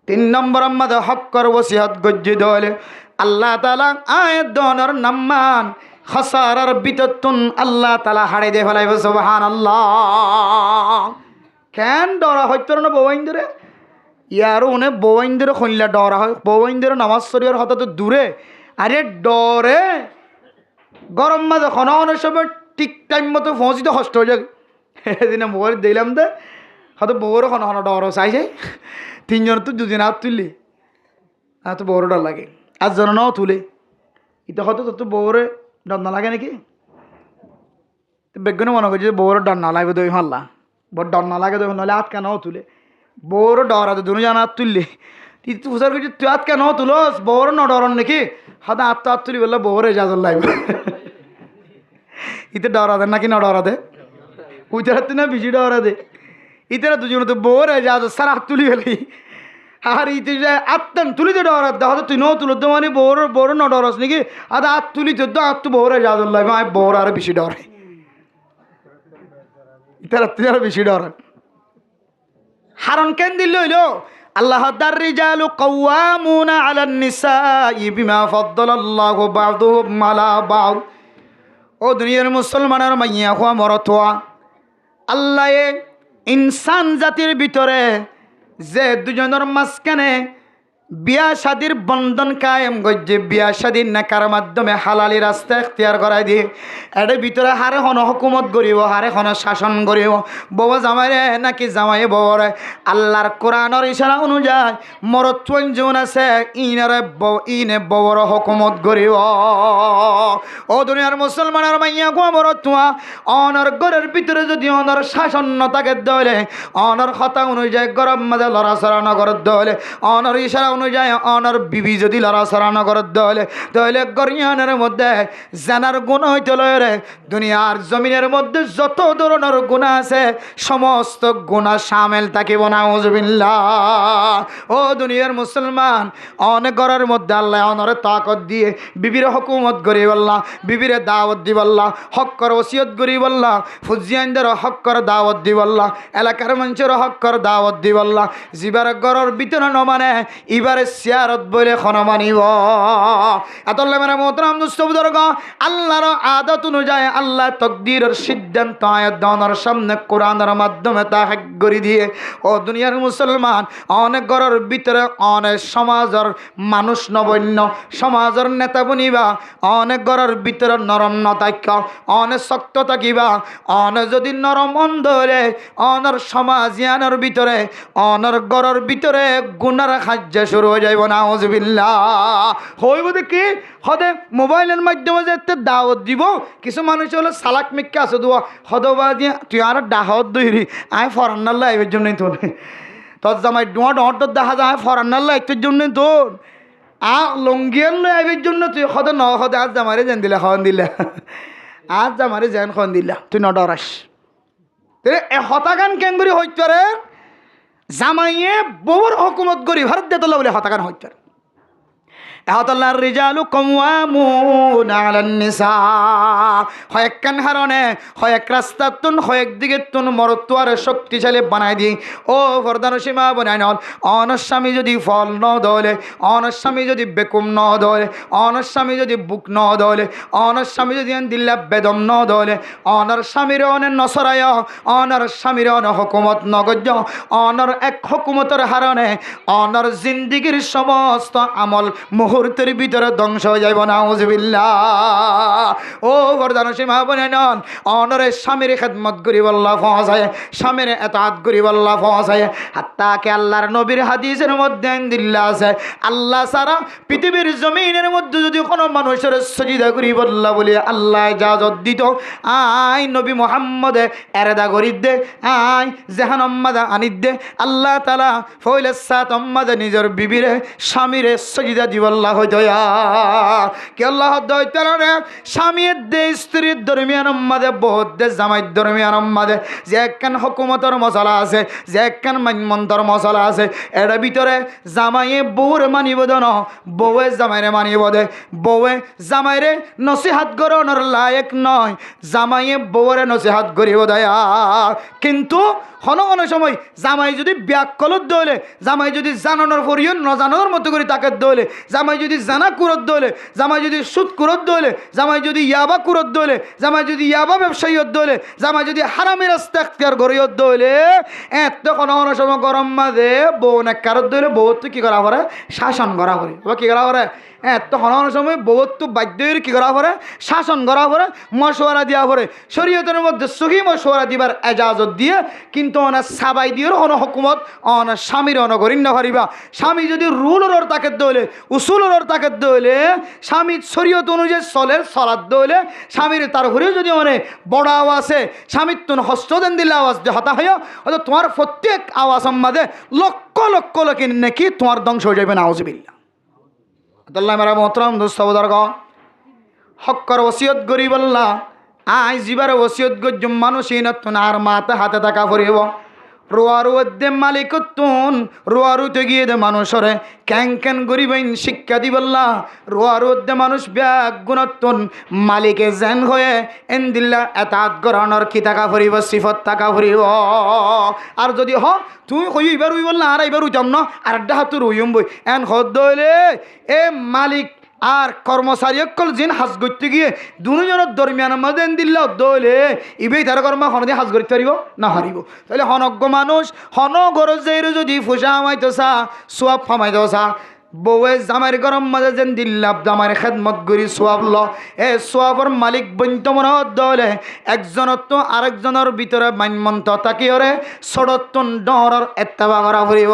3 নম্বর আমাদের হক্কর ওসিয়াত গজ্জি দলে আল্লাহ তাআলা আয়াত দনের নাম্মান খাসারার বিততুন আল্লাহ তাআলা হাড়ে দে ফেলাইব সুবহানাল্লাহ কেন ডরা হইতো না বউইন্দরে ইয়ারও উনি বউইন্দরে খইলা ডরা হয় বউইন্দরে নামাজ শরীয়র হতা তো দূরে আরে ডরে গরম মাঝে খননের সময় ঠিক টাইম মতো পৌঁছিতে কষ্ট হয়ে যায় এদিনে মোবাইল দিলাম দে হয়তো বউরও খন ডর চাইছে 3 জন তো 2 দিন হাত তুললি আর তো বউরও ডর লাগে আর জন নাও তুলে এটা হয়তো তোর বউরে ডর না লাগে নাকি বেগুনে মনে করছে বউর ডর না লাগবে দই মারলা বড় ডর না লাগে দই নাহলে হাত কেন তুলে বউর ডর আছে দুনো জানা হাত তুললি তুই তুষার করছি তুই হাত কেন তুলস বউর ন ডরন নাকি হয়তো হাত তুলি বললে বউরে যাজর লাগবে ইতে ডরা দে নাকি না ডরা দে উইতার তুই না বেশি ডরা দে ইতারা দুজন তো বউরে যাজর সারা হাত তুলি ফেলি আর ইতে আত্মান তুলিতে ডরাত দে হয়তো তুই ন তুলো তো মানে বউর ন ডরস নাকি আর হাত তুলিতে তো হাত তো বউরে যাজর লাগবে আমি বউর আরো বেশি ডরে ইতারা তুই আরো বেশি ডরা হারন কেন দিল হইল আল্লাহ দার রিজালু কাওয়ামুনা আলান নিসাই বিমা ফাদ্দালাল্লাহু বা'দুহুম আলা বা'দ ও দুনিয়ার মুসলমানের মাইয়া হওয়া মরতোয়া আল্লাহ ইনসান জাতির ভিতরে যে দুজনের মাঝখানে বিয়া শাদির বন্ধন কায়েম গজ্জে বিয়া শাদির নাকার মাধ্যমে হালালি রাস্তা এখতিয়ার করাই দিয়ে এর ভিতরে হারে হন হুকুমত করিব হারে হন শাসন করিব বউ জামাইরে নাকি জামাই বউরে আল্লাহর কোরআনের ইশারা অনুযায়ী মরত্বন যোন আছে ইনে বউর হুকুমত করিব ও দুনিয়ার মুসলমানের মাইয়া গো মরত্বা অনর ঘরের ভিতরে যদি অনর শাসন ন থাকে দলে অনর কথা অনুযায়ী গরম মাঝে লড়াচড়া নগর দলে অনর ইশারা অনুযায়ী অনর বিবি যদি লড়াচড়া নগর দলে তাহলে গরিয়ানের মধ্যে জানার গুণ হইতে লয় দুনিয়ার জমিনের মধ্যে যত ধরনের গুণা আছে সমস্ত গুণা সামেল থাকিব নাউজুবিল্লাহ ও দুনিয়ার মুসলমান অনেক ঘরের মধ্যে আল্লাহ অনরে তাকত দিয়ে বিবির হুকুমত করি বললা বিবিরে দাওয়াত দি বললা হক্কর ওসিয়ত করি বললা ফুজিয়ানদের হক্কর দাওয়াত দি বললা এলাকার মানুষের হক্কর দাওয়াত দি বললা জিবার ঘরের ভিতরে ন মানে এবারে সিয়ারত বলে খন মানিব এতলে মানে মোহতরম দোস্ত বুজুর্গ আল্লাহর আদত অনুযায়ী আল্লাহ তকদিরের সিদ্ধান্ত আয়াত দানের সামনে কোরআনের মাধ্যমে তা হক করে দিয়ে ও দুনিয়ার মুসলমান অনেক ঘরের ভিতরে অনেক সমাজের মানুষ নবন্য সমাজের নেতা বনিবা অনেক ঘরের ভিতরে নরম নতাক্য অনেক শক্ত থাকিবা অনেক যদি নরম অন্ধ হলে অনর সমাজিয়ানের ভিতরে অনর ঘরের ভিতরে গুনার খাদ্য শুরু হয়ে যাইব নাউজুবিল্লাহ হইব দেখি হদে মোবাইলের মাধ্যমে যে দাওয়াত দিব কিছু মানুষ হলো সালাক মিক্কা আছে দোয়া হদবা দিয়ে তুই আর ডাহত দইরি আয় ফরান্নার লাইভের জন্যই তোর তোর জামাই ডোয়া ডট দেখা যায় ফরান্নার লাইভের জন্যই তোর লঙ্গিয়ার লাইভের জন্য তুই হদে ন হদে আজ জামারে যেন দিলা খন দিলা আজ জামারে যেন খন দিলা তুই ন ডরাস এ হতাগান কেঙ্গুরি হইতে রে জামাইয়ে বউর হুকুমত করি ভারত দেত বলে হতাগান হইতে এহতাল্লাহর রিজালু কাওয়ামুনা আলান নিসা হয়কান হারনে হয়ক রাস্তাতুন হয়ক দিকে তুন মরতোয়ারে শক্তিশালী বানাই দি ও ফরদান সীমা বানাই নল অনর স্বামী যদি ফল ন দলে অনর স্বামী যদি বেকুম ন দলে অনর স্বামী যদি বুক ন দলে অনর স্বামী যদি দিল্লা বেদম ন দলে অনর স্বামীর অনে নসরায় অনর স্বামীর অন হুকুমত নগজ্য অনর এক হুকুমতের হারনে অনর জিন্দিগির সমস্ত আমল মুহূর্তের ভিতরে ধ্বংস হয়ে যাইব নাউজুবিল্লাহ। ও বরদান সীমা বনে নন অনরে স্বামীর খেদমত করিব আল্লাহ পৌঁছায়, স্বামীর এতাত করিব আল্লাহ পৌঁছায়। হাত্তাকে আল্লাহর নবীর হাদিসের মধ্যে দিল্লা আছে, আল্লাহ সারা পৃথিবীর জমিনের মধ্যে যদি কোনো মানুষের সজিদা করিব আল্লাহ বলে আল্লাহ ইজাজত দিত, আই নবী মুহাম্মদে এরেদা করিদ দে, আই জাহান আম্মাদা আনিদ দে, আল্লাহ তালা ফইলে সাত আম্মাদে নিজের বিবিরে স্বামীরে সজিদা দিব আল্লাহ হইত কে আল্লাহ দইতে স্বামীর দে স্ত্রীর দরমিয়ান আম্মাদে বহুত দে জামাইর দরমিয়ান আম্মাদে যে একখান হুকুমতর মশলা আছে, যে একখান মানমন্তর মশলা আছে, এর ভিতরে জামাইয়ে বউর মানিব দন, বউয়ে জামাইরে মানিব দে, বউয়ে জামাইরে নসিহাত করানোর লায়ক নয়, জামাইয়ে বউরে নসিহাত করিব দয়া। কিন্তু কোনো সময় জামাই যদি ব্যাকলত দইলে, জামাই যদি জানানোর পরিও নজানোর মতো করে তাকে দইলে, জামাই যদি জানা কুরত দইলে, জামাই যদি সুদ কুরত দইলে, জামাই যদি ইয়াবা কুরত দইলে, জামাই যদি ইয়াবা ব্যবসায়ীত দইলে, জামাই যদি হারামি রাস্তা এখতিয়ার করিয়ত দইলে, এত কোনো সময় গরম মাঝে বউ নেকারত দইলে বহুত কি করা পরে শাসন করা পরে বা কি করা পরে এত কোনো সময় বহুত তো বাধ্য কি করা পরে শাসন করা পরে মশওয়ারা দেওয়া পরে শরীয়তের মধ্যে সহি মশওয়ারা দিবার এজাজত দিয়ে, কিন্তু অনেক সাবাই দিয়েও কোনো হুকুমত অনেক স্বামীর অনগরিন্য করিবা। স্বামী যদি রুলর তাকে দইলে, উসুলর তাকে দইলে, স্বামী শরীয়ত অনুযায়ী চলে চলার দইলে, স্বামীর তার ঘুরেও যদি অনেক বড় আওয়াজ আছে, স্বামীর তুমি হস্ত দেন দিলে আওয়াজ দিয়ে হতা হইয়া হয়তো তোমার প্রত্যেক আওয়াজ সম্মাদে লক্ষ লক্ষ লোকের নাকি তোমার ধ্বংস হয়ে যাবে নাউজুবিল্লাহ। আল্লাহ মেরা মোহতরম দোস্ত বুজুর্গ, হক্কর ওসিয়ত গরিব আল্লাহ আই জিবার ওসিয়ত গজ্জুম মানুষই নতুন আর মাথা হাতে থাকা পড়িব রোয়ারু দে মালিকতুন রোয়ারুতে গিয়ে দে মানুষরে ক্যাং ক্যান গরিবাইন শিক্ষা দিবল্লা রোয়ারু দে মানুষ ব্যাগ গুণতুন মালিকে জেন হয়ে এন দিল্লা এতাত গ্রহণর কি টাকা ফুরিব সিফত টাকা ফুরিব। আর যদি হ তুই কই এবার উই বললা আর এবার উইতাম না আর ডাহাতুর উইম বই এন হদ হইলে এ মালিক আর কর্মচারী অকল জিন হাজ করতে গিয়ে দুজনের দরমিয়ানের মধ্যে দিল্লা দইলে ইবেই তার কর্ম হনদে হাজ করতে পারিব না হারিব। তাহলে হনজ্ঞ মানুষ হন গরজের যদি ফুসা আমাইতো চা সোয়াব ফামাইতো চা বউয়ে জামাইর গরম মাঝে যেন দিল্লাব জামাইর খেদমত করি সোয়াব ল এ সোয়াবর মালিক বন্ত মনে দলে একজনের তো আরেকজনের ভিতরে মানমন্ত তাকি ওরে সড়তন ডর এত্তেবা করা ফুরিব,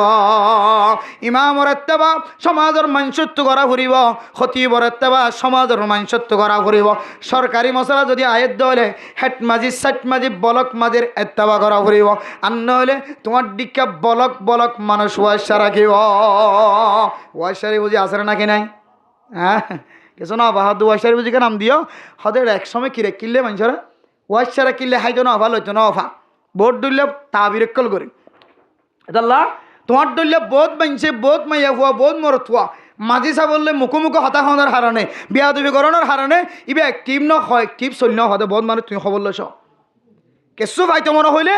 ইমামর এত্তেবা সমাজের মানসত্ব করা ফুরিব, খতিবর এত্তেবা সমাজের মানসত্ব করা ফুরিব। সরকারি মশলা যদি আয়ের দলে হেট মাঝি সাট মাঝি বলক মাঝির এত্তেবা করা ফুরিব, আর নইলে তোমার দিকে বলক বলক মানুষ ওয়াসা রাখিব। ওয়াইশারি বুঝি আসে নাকি নাই? হ্যাঁ কিছু না বাহাদুর ওয়াইশারি বুঝি নাম দিও হদের এক সময় কিরে কিনলে মানুষরা ওয়াইশারা কিনলে হাইতো না অফা লইতো না অফা ভোট দিলে তা বিরক্কল করি এদাল্লা তোমার দললে বহুত মানছে বহুত মাইয়া হওয়া বহুত মরত হওয়া মাঝি সা বললে মুখোমুখি হতা হওয়ার হারণে বিয়া দুবি করানোর হারণে ইবে অ্যাক্টিভ ন হয় অ্যাক্টিভ চল হতে বহুত মানুষ তুমি খবর লৈছ কেঁচু ভাইতো মনে হইলে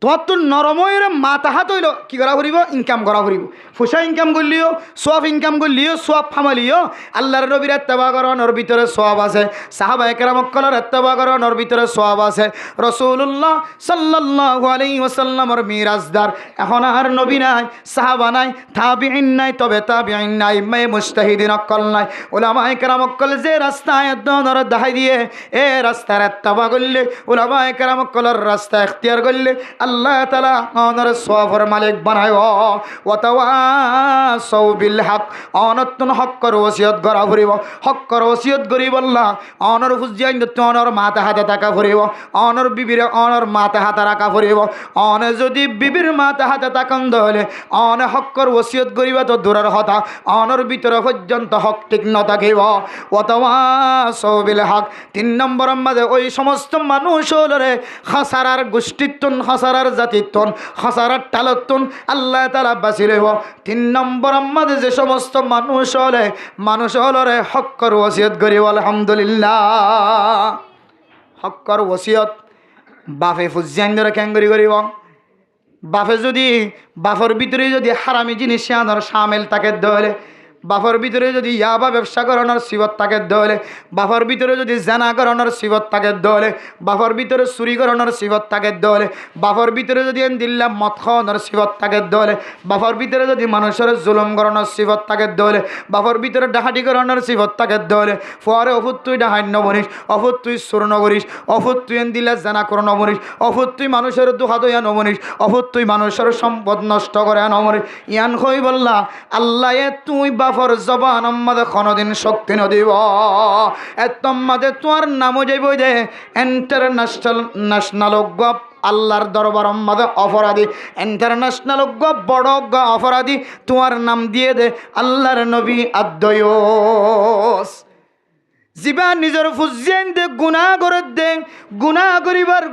তোমার তো নরময়ের মাথা হাত হইল কি করা ফুরিব ইনকাম করা ফুরিব। ফুসা ইনকাম করলিও সোয়াব ইনকাম করলিও সোয়াব ফামালিও আল্লাহর নবীর এত্তেবা করানোর ভিতরে সোয়াব আছে, সাহাবায়ে কেরামকলের এত্তেবা করানোর ভিতরে সোয়াব আছে। রাসূলুল্লাহ সাল্লাল্লাহু আলাইহি ওয়াসাল্লামের মিরাজদার এখন আর নবী নাই, সাহাবা নাই, তাবিঈন নাই, তবে তাবিঈন নাই, মে মুজতাহিদিন অকল নাই, উলামায়ে কেরামকল যে রাস্তায় দনর দেখাই দিয়ে এ রাস্তার এত্তেবা করলে উলামায়ে কেরামকলের রাস্তা ইখতিয়ার করলে আল্লাহ তাআলা ওনার সওয়াবের মালিক বানায়। ওয়াতাওয়াসাউ বিল হক অনতন হক্কর ওসিয়ত করা ফুরিব, হক্কর ওসিয়ত করিব আল্লাহ অনর হুজিয়াইন অনর মাথা হাতে থাকা ফুরিব, অনর বিবির অনর মাথা হাতে রাখা ফুরিব। অনে যদি বিবির মাথা হাতে থাকন হলে অনে হক্কর ওসিয়ত করিবা তো দূরের কথা অনর ভিতরে পর্যন্ত হক ঠিক ন থাকিব। ওয়াতাওয়াসাউ বিল হক 3 নম্বর মাঝে ওই সমস্ত মানুষ হলরে খাসারার গোষ্ঠীত্বন খাসারার জাতিত্বন খাসারার টালত্বন আল্লাহ তাআলা বাঁচি লইব। 3 নম্বর মাঝে যে সমস্ত মানুষ হলরে হক্কর ওসিয়ত করিব। আলহামদুলিল্লাহ হক্কর ওসিয়ত বাপে ফুজিয়ান ধরে ক্যাঙ্গরি করিব। বাপে যদি বাপর ভিতরে যদি হারামি জিনিস আনার সামিল তাকে ধরে বাফর ভিতরে যদি ইয়াবা ব্যবসা করানোর সিবত থাকে দলে, বাফর ভিতরে যদি জানা করানোর সিবত থাকে দলে, বাফর ভিতরে চুরি করানোর সিবত থাকে দলে, বাফর ভিতরে যদি দিল্লা মদ খাওয়ানোর সিবত থাকে দলে, বাফর ভিতরে যদি মানুষের জুলুম করানোর সিবত থাকে দলে, বাফর ভিতরে ডাহাটি করানোর সিবত থাকে দলে, পরে অফুত তুই ডাহাই নবনিস, অফুত তুই সুর নগরিস, অফুত তুই দিল্লা জানা করো নবনিস, অফুত তুই মানুষের দুহা দইয়া নবনিস, অফুত তুই মানুষের সম্পদ নষ্ট করে নবনিস। ইয়ান কই বললা আল্লাহ তুই বাফর জবান আমাদের কোনোদিন শক্তি নদিব এতমাদে তোমার নামও যাইব যে ইন্টারন্যাশনাল আল্লাহর দরবার আমাদের অপরাধী, ইন্টারন্যাশনাল বড় অপরাধী তোমার নাম দিয়ে দে আল্লাহর নবী আদ্দয়স। জিবা নিজের ফুজিয়ান দে গুনাহ করে দে, গুনাহ করিবার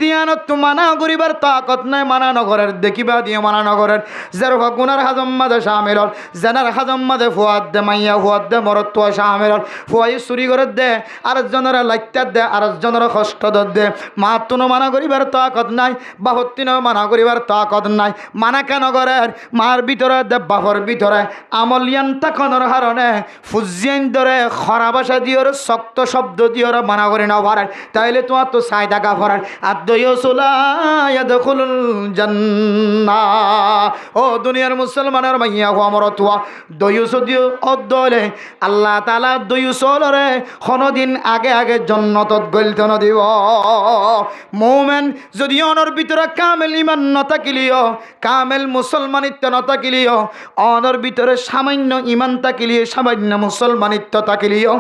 দিয়ানত মানা করিবার তাকত নাই, মানা নগরের দেখিবা দিয়ে মানা নগরের যার গুনার হাজম মাদে শামিল হল, জানার হাজম মাদে ফুয়াদ দে মাইয়া ফুয়াদ দে মরত্ব শামিল হল, ফুয়াই চুরি করে দে আর জনের লাইটার দে আর জনের কষ্ট দে, মাতুনো মানা করিবার তাকত নাই, বাহত্তিনও মানা করিবার তাকত নাই, মানা কেন করের মার ভিতরে দে বাপর ভিতরে আমলিয়ান তাকনের হারণে ফুজিয়ান ধরে খরা ভাষা দিওর শক্ত শব্দ দিওর মানা করে না ভরায়, তাইলে তোমার তো সাই টাকা ভরায় আদুল জান্নাহ। ও দুনিয়ার মুসলমানের মাইয়া আমার তোয়া দয়ুস দিও অদলে আল্লাহ তাআলা দয়ুসলরে কোনদিন আগে আগে জান্নাতত গলতে না দিব। মুমিন যদি অনর ভিতরে কামেল ঈমান না থাকিলিও, কামেল মুসলমানিত্ব না থাকিলিও, অনর ভিতরে সামান্য ঈমান থাকিলিও, সামান্য মুসলমানিত্ব থাকিলিও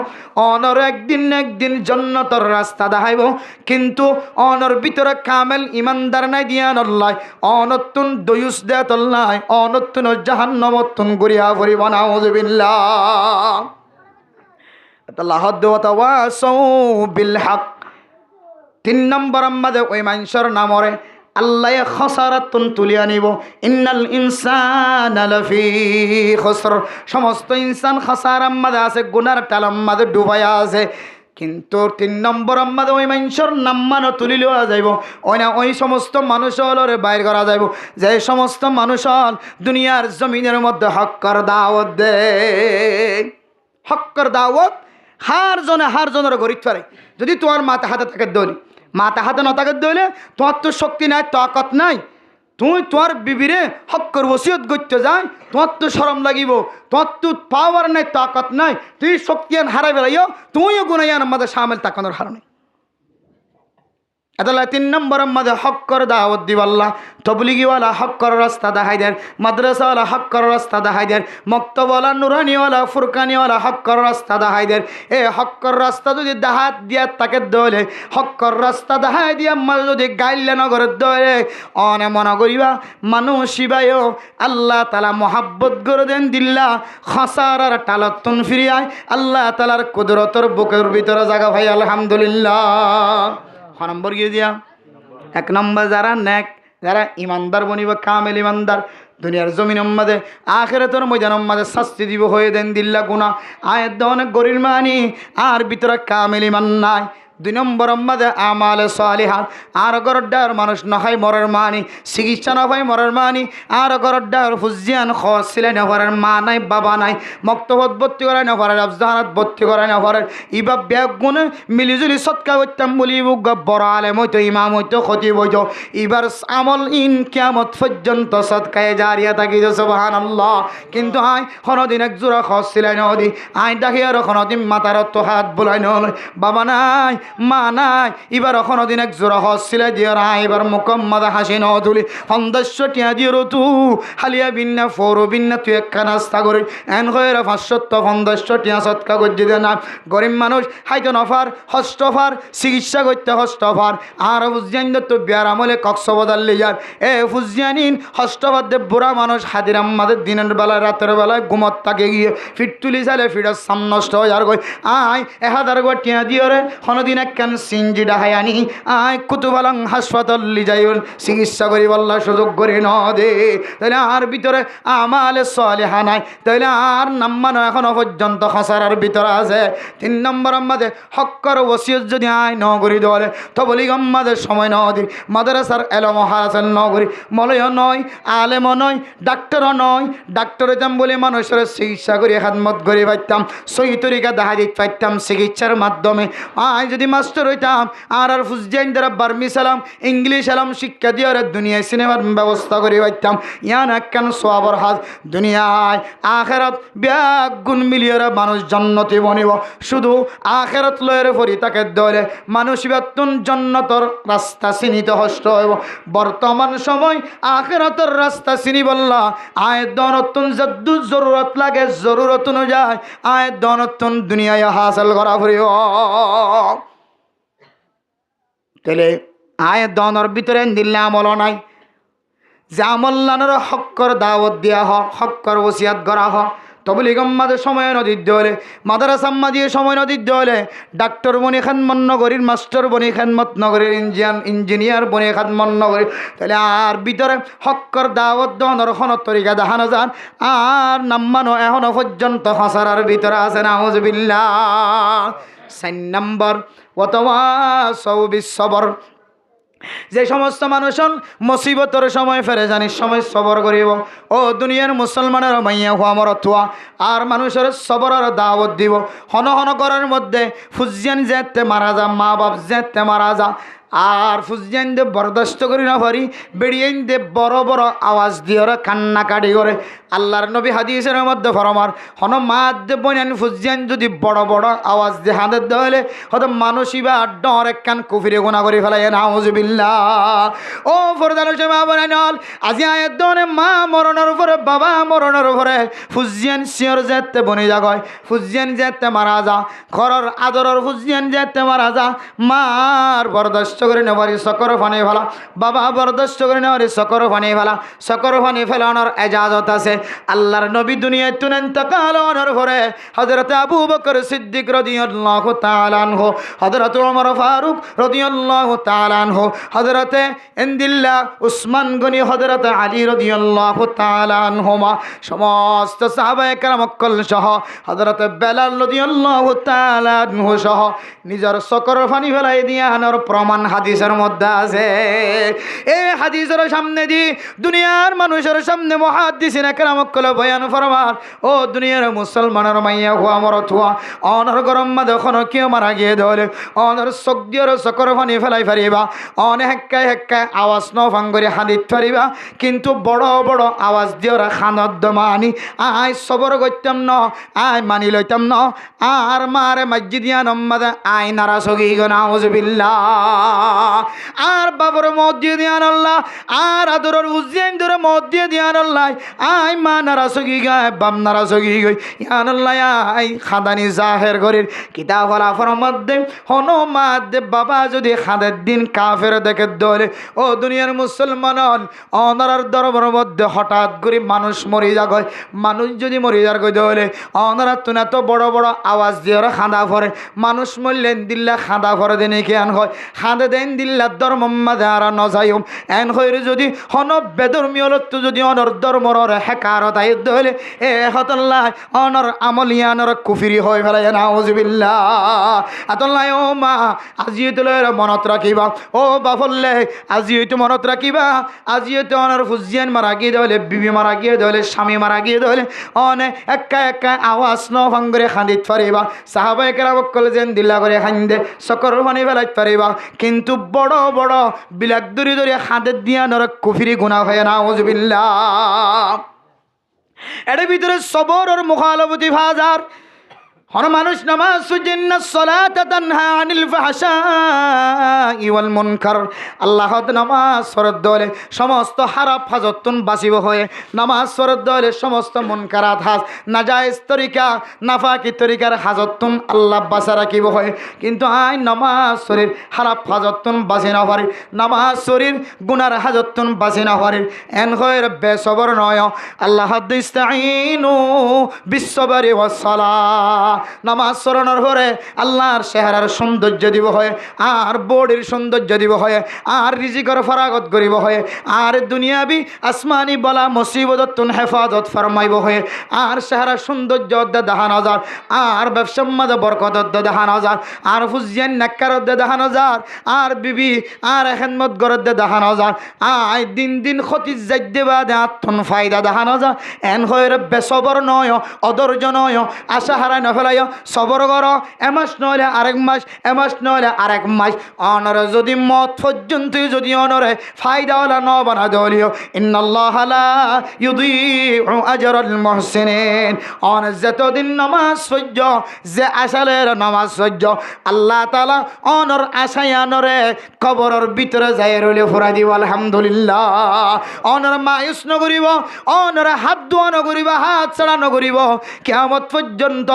অনর একদিন জান্নাতের রাস্তা দেখাইব, কিন্তু অনর ভিতরে কামেল ইমানদার নাই দিয়া নল্লাই, অনতুন দয়ুস দেয়া তল্লাই, অনতুন জাহান্নামতুন গুরিয়া পড়িব নাউযুবিল্লাহ। আল্লাহ ওয়াতাওয়াসাউ বিল হক। 3 নম্বর আমাদের ওই মানুষের নামরে আল্লাহ খসারাতুন তুলিয়া নিব, ইন্নাল ইনসানা লাফি খুসর। সমস্ত ইনসান খসারার মধ্যে আছে, গুনার টালার মধ্যে ডুবাইয়া আছে। কিন্তু 3 নম্বর আমাদের ওই মানুষের নাম মানো তুলি লওয়া যাইব, ওই না ওই সমস্ত মানুষ হলরে বাইর করা যাইব যে সমস্ত মানুষ হল দুনিয়ার জমিনের মধ্যে হক্কর দাওয়াত দে। হক্কর দাওয়াত হার জনের গরিব পারে। যদি তোমার মাথা হাতে থাকে দলি, মাথা হাতে না থাকে দইলে তোমার তো শক্তি নাই, তাকত নাই, তুই তোমার বিবিরে হক্কর ওসিয়ত করতে যায়, তোমার তো শরম লাগিব, তোমার তো পাওয়ার নাই, তাকত নাই, তুই শক্তিয়ান হারাই বেড়াইও, তুইও গুনাইয়ান আমাদের সামিল তাকানোর হারণে। এতলা 3 নম্বর আমাদের হক্কর দাওয়াত দিবাল্লাহ, তবলিগিওয়ালা হক্কর রাস্তা দেখাই দেন, মাদ্রাসাওয়ালা হক্কর রাস্তা দেখাই দেন, মক্তবওয়ালা নুরানিওয়ালা ফুরকানিওয়ালা হক্কর রাস্তা দেখাই দেন। এ হক্কর রাস্তা যদি দাহাত দিয়া তাকে দলে, হক্কর রাস্তা দেখাই দিয়া যদি গাইলে নগরের দলে অনে মনে করিবা মানুষ শিবায়ও আল্লাহ তালা মহাব্বত করে দেন দিল্লা খসারার টালতুন ফিরিয়ায় আল্লাহ তালার কুদরতর বুকের ভিতরে জায়গা ভাই আলহামদুলিল্লাহ। নম্বর গিয়ে দিয়া 1 নম্বর যারা নেক, যারা ইমানদার বনিব, কামেল ইমানদার, দুনিয়ার জমিন মাঝে আখিরাতের ময়দান মাঝে শাস্তি দিব হয়ে দেন দিল্লা গুনাহ আয়াত অনেক গরির মানি আর ভিতরে কামেল ইমান নাই। 2 নম্বর মাঝে আমালে সালিহাত, আর গরডার মানুষ নখাই মরার মানি, চিকিৎসা নখাই মরার মানি, আর গরডার ফুজিয়ান খসিলে নভরার মা নাই, বাবা নাই, মক্তবত ভর্তি করাই নভরার, আফজাহানাত ভর্তি করাই নভরার, ইবা ব্যাগ গুণে মিলিজুলি সৎকা করতাম বলি বড় আলেম হইতো, ইমাম হইতো, খতিব হইতো, এবার আমল ইন কিয়ামত পর্যন্ত সৎকায় জারিয়া থাকিত সুবহানাল্লাহ। কিন্তু আয় কোনোদিন এক জোড়া খসিলাই নদী, আয় ডাকি আর কোনোদিন মাথার তো হাত বোলাই নয়, বাবা নাই, মা নাই, এবার কোনোদিন এক জোড়া হসিলাই দিয়ে রায়, এবার মুকম্মদা হাসি ন তুলি 500 টিয়া দিয়ে তু হালিয়া বিন্না ফোর বিন্না তুই একটা নাস্তা করি এন হয়ে 500 টিয়া সৎকা করছি দে না। গরিব মানুষ হাইতো নফার হস্তফার, চিকিৎসা করতে হস্তফার, আর ফুজিয়ান তো বিয়ার আমলে কক্সবাজার লিয়ার এ ফুজিয়ানিন হস্তফার দে বুড়া মানুষ হাতির আমাদের দিনের বেলায় রাতের বেলায় ঘুমত তাকে গিয়ে ফিট তুলি চাইলে ফিটার সাম নষ্ট হয়ে আর গই আয় 1000 টিয়া দিয়ে রে কোনোদিন দিন একখান সিঞ্জি ডাহাই আনি আয় কুতুবালাং হাসপাতাল লিজাইল চিকিৎসা করি বল্লা সুযোগ করে ন দে, তাহলে আর ভিতরে আমালে সালেহা নাই, তাহলে আর নাম্মানো এখনো পর্যন্ত খসারার ভিতরে আছে। 3 নম্বর আমাদের হক্কর ওসিয়ত যদি আয় ন করি দলে তো বলি আমাদের সময় ন দি মাদ্রাসার এলম হাসান ন করি মলয় নয়, আলেমও নয়, ডাক্তারও নয়। ডাক্তার হইতাম বলে মানুষের চিকিৎসা করি খাদমত করে পাইতাম, সহি তরিকা দেখা দিতে পাইতাম চিকিৎসার মাধ্যমে। আয় যদি মাস্টার হইতাম আর ফুজজাইন দ্বারা বার্মি সালাম ইংলিশ সালাম শিক্ষা দিয়ে দুনিয়ায় সিনেমার ব্যবস্থা করে পাইতাম। ইয়ান একখান সোয়াবর হাজ দুনিয়ায় আখেরাত ব্যাগ গুণ মিলিয়ে মানুষ জন্নতি বনিব। শুধু আখেরাত লয়ের পরি তাকে দলে মানুষ বেতন জন্নতর রাস্তা চিনিতে হষ্ট হইব। বর্তমান সময় আখেরাতের রাস্তা চিনি বললা আয় দনতুন যদ্দু জরুরত লাগে জরুরত অনুযায়ী আয় দনতুন দুনিয়ায় হাসিল করা ফুরিব। তাহলে আয় দনের ভিতরে দিল্লা আমল নাই, যে আমল্লানোর হক্কর দাওয়াত দিয়া হ, হক্কর ওসিয়াত করা হ। তবলি গম্মাদের সময় নদীর দলে মাদ্রাসাম্মা দিয়ে সময় নদীর দলে ডাক্তার বনি খানমত নগরীর মাস্টার বনি খানমত নগরীর ইঞ্জিনিয়ার বনি খানমত নগরীর, তাহলে আর ভিতরে হক্কর দাওয়াত দনের খনত তরিকা দেখানো যান আর নাম্মানো এখনো পর্যন্ত হসারার ভিতরে আছে নাউজুবিল্লাহ। 4 নম্বর ওয়াতাওয়াসাউ বিস-সবর, যে সমস্ত মানুষ মুসিবতের সময় ফেরেশানির সময় সবর করিব। ও দুনিয়ার মুসলমানের মাইয়া হওয়া মরতুয়া আর মানুষের সবরের দাওয়াত দিব। হন হন করার মধ্যে ফুজিয়ান যেতে মারা যা, মা বাপ যেতে মারা যা, আর ফুজিয়ান দে বরদাস্ত করি না পারি বেড়িয়াইন দে বড় বড় আওয়াজ দিয়ে ওরা কান্নাকাটি করে। আল্লাহর নবী হাদিসের মধ্যে ফরমার হন মা দে বইনান ফুজিয়ান যদি বড় বড় আওয়াজ দিয়ে হাঁদের দেওয়ালে হয়তো মানুষই বা ডর এক কান কুফিরে গোনা করে ফেলাই নাউজুবিল্লাহ। ও ফরদার মা বনাইনল আজি আয়ের দনে মা মরণের উপরে বাবা মরণের উপরে ফুজিয়ান শিওর যেতে বনি যাগয়, ফুজিয়ান যেতে মারা যা, ঘরের আদরের ফুজিয়ান যেতে মারা যা, মার বরদাস্ত করে নেবারি সকর ফানি ফেলা, বাবা বরদাস্ত করে নেবারি সকর ফানি ফেলা। সকর ফানি ফেলানোর এজাজত আছে। আল্লাহর নবী দুনিয়ায় তুনেন তাকালোর পরে হযরত আবু বকর সিদ্দিক রাদিয়াল্লাহু তাআলা আনহু, হযরত ওমর ফারুক রাদিয়াল্লাহু তাআলা আনহু, হযরত ইন্দিল্লাহ উসমান গনি, হযরত আলী রাদিয়াল্লাহু তাআলা আনহুমা সমস্ত সাহাবায়ে কেরাম সহ হযরত বেলাল রাদিয়াল্লাহু তাআলা আনহু সহ নিজের সকর ফানি ফেলাই দিয়া আনার প্রমাণ হাদিসের মধ্যে আছে। এই হাদিসের সামনে দি দুনিয়ার মানুষের সামনে মুহাদ্দিসিনে কেরাম বয়ান ফরমান ও দুনিয়ার মুসলমানের মাইয়া হুয়া মরতুয়া অনর গরম মা যখন কেউ মারা গিয়ে ধরে অনর চোখ দিয়ে চকর পানি ফেলাই ফারিবা, অনেক হেক্কায় হেক্কায় আওয়াজ নফাং করে হাদিত ফারিবা, কিন্তু বড় বড় আওয়াজ দিয়ে ওরা খানত মানি আয় সবর করতাম ন, আয় মানি লইতাম ন, আর মারে মসজিদিয়া নম্মাদে আয় নারা সগি নাউজুবিল্লাহ, আর বাবর মসজিদ আল্লাহ, আর আদরের উজ্জৈন ধরে মসজিদ আল্লাহ, আয় মা নারা সগি গায় বাম নারা সগি গই আল্লাহ, আয় খাদানি জাহের গরির কিতাব ফলাফর মধ্যে হন মা দে বাবা যদি খাদের দিন কাফের দেখে দলে ও দুনিয়ার মুসলমান অনারার দরবার মধ্যে হঠাৎ করে মানুষ মরি যা গয়, মানুষ যদি মরি যার গই দলে অনারা তুনা তো বড় বড় আওয়াজ দিয়ে ওরা খাঁদা ফরে, মানুষ মরলেন দিল্লা খাঁদা ফরে দেন কি আন হয় খাঁদে দেন দিল্লা ধর্মম্মা যারা নজাইম এন হইরে যদি হন বেধর্মীয় লোক যদি অনর ধর্মর হেকারত আই দলে এ হতল্লাহ অনর আমলিয়ানর কুফিরি হয়ে ফেলাই নাউজুবিল্লাহ। আতল্লাহ ও মা আজি তোলে মনত রাখিবা, ও বাফল্লে আজি তো মনত রাখিবা, আজি তো অনর ফুজিয়ান মারা গিয়ে দলে, বিবি মারা গিয়ে দলে, স্বামী মারা গিয়ে দলে অনে একা একা আওয়াজ নফাং করে খান্দিত পারিবা, সাহাবায়ে কেরাম কল যেন দিল্লা করে খান্দে সকর পানি ফেলাইতে পারিবা, কিন্তু বড় বড় বিলাক দূরে দূরে খাঁদের দিয়া নর কুফিরি গুনাহ হয় নাউজুবিল্লাহ। এর ভিতরে সবর আর মুখালবতি ফাজার হন মানুষ নামাজ সুজিন্নাস সালাত তানহা আনিল ফাহশাই ওয়াল মুনকার, আল্লাহ নামাজ ফরজ দলে সমস্ত হারাপ হাজতুন বাঁচিব হয়ে, নামাজ ফরজ দলে সমস্ত মুনকারাত হাজ নাজায়েজ তরিকা নাফাকি তরিকার হাজতুন আল্লাহ বাঁচা রাখিব হয়, কিন্তু আই নামাজ শরীর হারাপ হাজতুন বাঁচি না পারি, নামাজ শরীর গুনার হাজতুন বাঁচি না পারি, এন হয় বেসবর নয়। আল্লাহ ইস্তাঈনু বিসসবরি ওয়াস সালাহ, নামাজ পড়ানোর পরে আল্লাহর চেহারার সৌন্দর্য দিব হয়, আর বডির সৌন্দর্য দিব হয়, আর রিজিকের ফরাগত করিব হয়, আর দুনিয়াবি আসমানি বলা মুসিবত হেফাজত ফরমাইব হয়, আর চেহারার সৌন্দর্য দেখানো যার, আর ব্যবসার মাঝে বরকত দেখানো যার, আর ফুজিয়ান নাক্কার দেখানো যার, আর বিবি আর খেদমত গরত দেখানো যার, আয় দিন দিন ক্ষতি যাইতে বাদে আত্মন ফায়দা দেখানো যা। এন হয়ে বেসবর নয়, অধৈর্য নয়, আশা হারাই নফেলাই সবর কর। এমাস নইলে আরেক মাস, এমাস নইলে আরেক মাস, অনরে যদি মত পর্যন্ত যদি অনরে ফায়দাওয়ালা ন বানা দলীয় ইন্নাল্লাহ লা ইউদিউ আজরাল মুহসিনিন। অন যতদিন নামাজ সহ্য, যে আশালের নামাজ সহ্য, আল্লাহ তাআলা অনর আশায় আনরে কবরের ভিতরে যাই রইলে ফুরা দিব আলহামদুলিল্লাহ। অনর মায়ুস নগরিব, অনর হাত দোয়া নগরিব, হাত ছাড়া নগরিব, কিয়ামত পর্যন্ত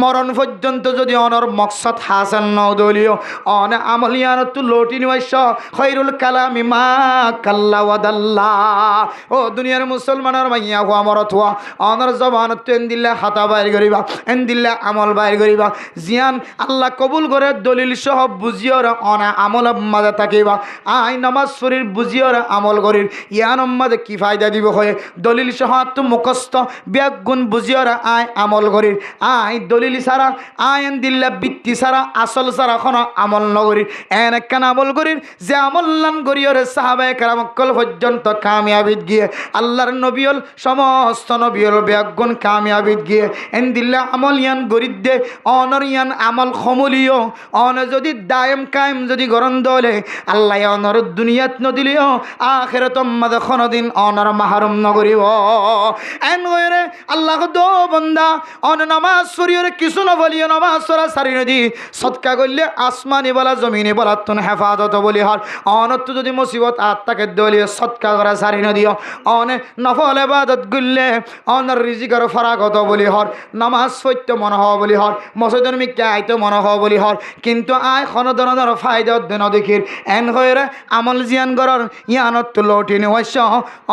মরণ পর্যন্ত যদি অনর মকসদ হাসান নদলীয় অন আমলিয়ানত লোটি নিবাস খৈরুল কালামি মা কাল্লা ওয়াদাল্লা। ও দুনিয়ার মুসলমানের মাইয়া হওয়া মরত হওয়া অনর জবানত এন দিল্লা হাতা বাইর করিবা, এন দিল্লা আমল বাইর করিবা, জিয়ান আল্লাহ কবুল করে দলিল সহ বুঝিওর অনা আমল মাঝে থাকিবা। আই নামাজ শরীর বুঝিওর আমল করির ইয়ান মাঝে কি ফায়দা দিব হয়ে দলিল সহ তো মুখস্থ ব্যাগুণ বুঝিওর আয় আমল করির। আই দলিল সারা আইন দিল্লা বৃত্তি সারা আসল সারা কোনো আমল নগরীর এন একখান আমল করির, যে আমল্লান করিওরে সাহাবায়ে কেরামকল পর্যন্ত কামিয়াবিদ গিয়ে আল্লাহর নবীল সমস্ত নবীল ব্যাগুণ কামিয়াবিদ গিয়ে এন দিল্লা আমল ইয়ান গরিব দে অনর ইয়ান আমল খমলিও অন যদি দায়েম কায়েম যদি গরম দলে আল্লাহ অনর দুনিয়াত নদিলিও আখেরাত মাঝে কোনদিন অনর মাহরুম নগরিব। এন ওরে আল্লাহ দো বন্দা অন নামাজ শরীয়রে কিছু নবলিও নামাজ সরা সারি নদী সদকা করলে আসমানি বলা জমিনে বলা তুন হেফাজত বলি হর অনত যদি মুসিবত আত্মাকে দলিয়ে সদকা করা সারি নদীও অনে নফল ইবাদত গুললে অনর রিজিকের ফরাগত বলি হর নামাজ সত্য মনে হওয়া বলি হর মসজিদের মিকে আইতো মনে হওয়া বলি হর কিন্তু আয় খন ধরনের ফায়দা দেন দেখির এন হয়ে আমল জিয়ান গরর ইয়ানত লটি নিওয়াস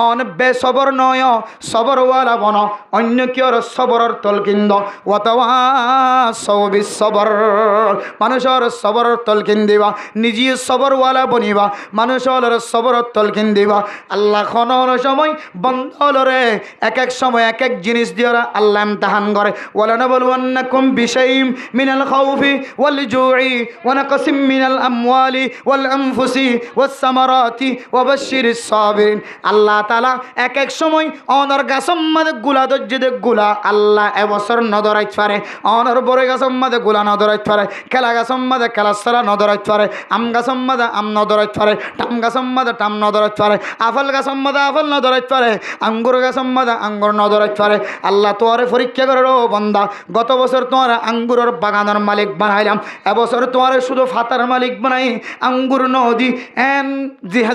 অন বেসবর নয় সবরওয়ালা বন অন্য কিয়র সবরর তলকিন্দ ওয়াতাওয়াসাউ বিসসবর। মানুষের সবরর তলকিন দিবা, নিজে সবরওয়ালা বনিবা, মানুষের সবরর তলকিন দিবা। আল্লাহ খনর সময় বন্ধলরে এক এক সময় এক এক জিনিস দিয়ে আল্লাহ ইমতিহান করে। ওয়ালানাবলুওয়ান্নাকুম বিশাইইম মিনাল খাউফি ওয়াল জুই ওয়া নাকসিম মিনাল আমওয়ালি ওয়াল আনফুসি ওয়াস সামারাতি ওয়া বাশশিরিস সাবিরিন। আল্লাহ তাআলা এক এক সময় অনর গাছম মাঝে গুলা দজ্জে গুলা আল্লাহ এবছর নদরাইতে পারে, অনর বড় গাছম মাঝে গুলা নদরাইতে পারে, খেলা গাছম মাঝে খেলা সারা নদরাইতে পারে, আম গাছম মাঝে আম নদরাইতে পারে, টাম গাছম মাঝে টাম নদরাইতে পারে, আফল গাছম মাঝে আফল নদরাইতে পারে, আঙ্গুর গাছম মাঝে আঙ্গুর নদরাইতে পারে। আল্লাহ তোরে পরীক্ষা করে ও বন্দা, গত বছর তোমার আঙ্গুরের বাগানের মালিক বানাইলাম, এবছর তোমার শুধু ফাতার মালিক বানাই আঙ্গুর নদী এন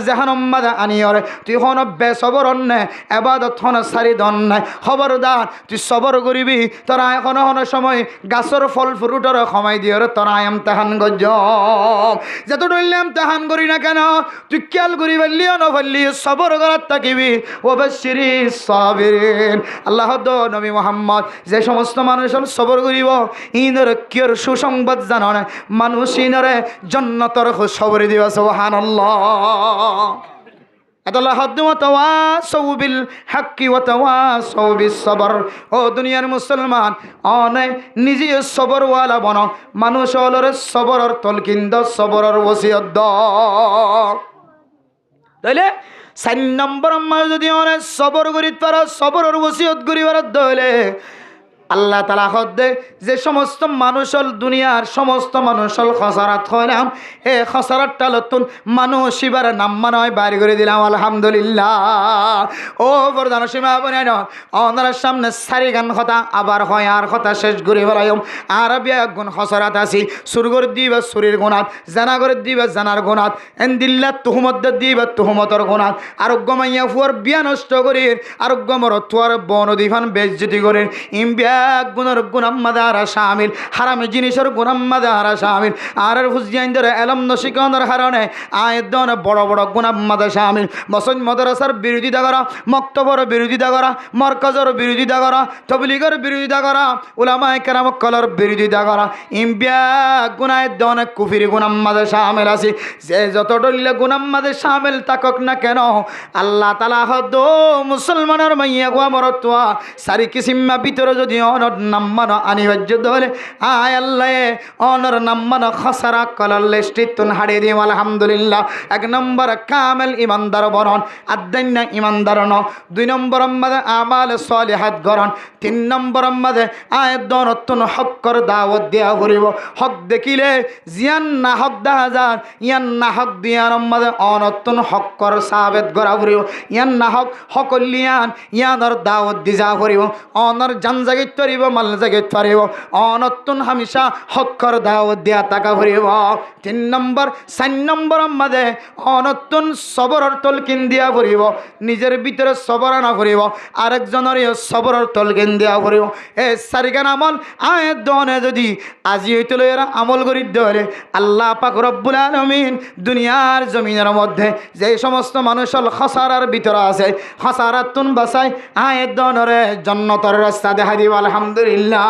জাহান্নাম মাঝে আনিয়রে তুই হন বেসবর অন্যায় এবাদত হন সারি দন্যায়। খবরদার তুই সবর করিবি, তোরা এখন হন সময় গাছর ফল ফ্রুটর সময় দিয়ে তোরা ইমতিহান গজ যত ডইলে ইমতিহান করি না কেন তুই খেয়াল করি ফেললিও নফেললি সবর করার থাকিবি। ও বাশশিরিস সাবিরিন। আল্লাহ নবী মুহাম্মদ যে সমস্ত মানুষের সবর করিব ইনর কিয়র সুসংবাদ জানো না, মানুষ ইনরে জান্নাতের খবর দিবা। সুবহানাল্লাহ। ও দুনিয়ার মুসলমান অনে নিজে সবরওয়ালা বন, মানুষ হলরে সবরর তলকিন্দ সবরর ওসিয়ত তাইলে 4 নম্বর মাস যদি অনেক সবর করিতে পারো সবরর ওসিয়ত করিবার দইলে আল্লাহ তাআলা হদ্দে যে সমস্ত মানুষল দুনিয়ার সমস্ত মানুষল খসারাত হইলাম এ খসারাতটা লতুন মানুষ এবার নাম মানয় বাইর করে দিলাম আলহামদুলিল্লাহ। ও বরদান সীমা বনাইন ওনার সামনে সারি গান কথা আবার হয় আর কথা শেষ করে বলাইম আর বিয়া গুণ খসারাত আছি সুর করে দিবা সুরের গুণাত, জানা করে দিবা জানার গুণাত, এন দিল্লা তুহমত দিবা তুহমতর গুণাত, আরোগ্য মাইয়া ফুয়ার বিয়া নষ্ট করি আরোগ্য মর তুয়ার বন দিফান বেজ্জতি করে ইম বিয়া ব্যাগ গুণের গুণাম্মাদে হারা শামিল হারামি জিনিসের গুণাম্মাদে হারা শামিল আর হুজয়াইনদের এলম নশিকনের হারণে আয়ের দনে বড় বড় গুণাম্মাদে শামিল মসজিদ মাদ্রাসার বিরোধিতা করা মক্তবর বিরোধিতা করা মরকজের বিরোধিতা করা তবলিগের বিরোধিতা করা উলামায়ে কেরাম কলর বিরোধিতা করা ইম্বিয়া গুনায়ের দনে কুফির গুণাম্মাদে শামিল আছে যে যত ডলিলে গুণাম্মাদে শামিল থাকক না কেন আল্লাহ তাআলা হদ মুসলমানের মাইয়া গো মরতোয়া সারি কিসিমা ভিতরে যদি অনর নাম্মান আনিবার্য দলে আয় আল্লাহ অনর নাম্মান খসারা কলার লিস্টিতুন হাড়ে দিম আলহামদুলিল্লাহ। 1 নম্বর কামেল ইমানদার বরণ আদান্য ইমানদার ন 2 নম্বর আমাদের আমাল সালিহাত গরণ 3 নম্বর আমাদের আয় দনতুন হকর দাওয়াত দেয়া করিব হক দেখিলে জিয়ান না হক 10000 ইয়ান না হক দিয়ার আমাদের অনতুন হকর সাবেত গরা করিব ইয়ান না হক হকলিয়ান ইয়ানর দাওয়াত দিজা করিব অনর জান জাগিত করিব মাল জাগিত পারিব অনতুন হামেশা হকর দাওয়াত দেয়া টাকা করিব 3 নম্বর 4 নম্বর আমাদের অনতুন সবরের তলকিন দিয়া করিব নিজের ভিতরে সবর আনা করিব আরেকজনের সবরের তলকিন দিয়া করিব এ সারিগান আমল আয় দনে যদি আজি হইতে লইরা আমল করি ধরে আল্লাহ পাক রব্বুল আলামিন দুনিয়ার জমিনের মধ্যে যে সমস্ত মানুষ খসারার ভিতরে আছে খসারাতুন বাসাই আয় দনরে জান্নাতের রাস্তা দেখা দিব আলহামদুলিল্লাহ।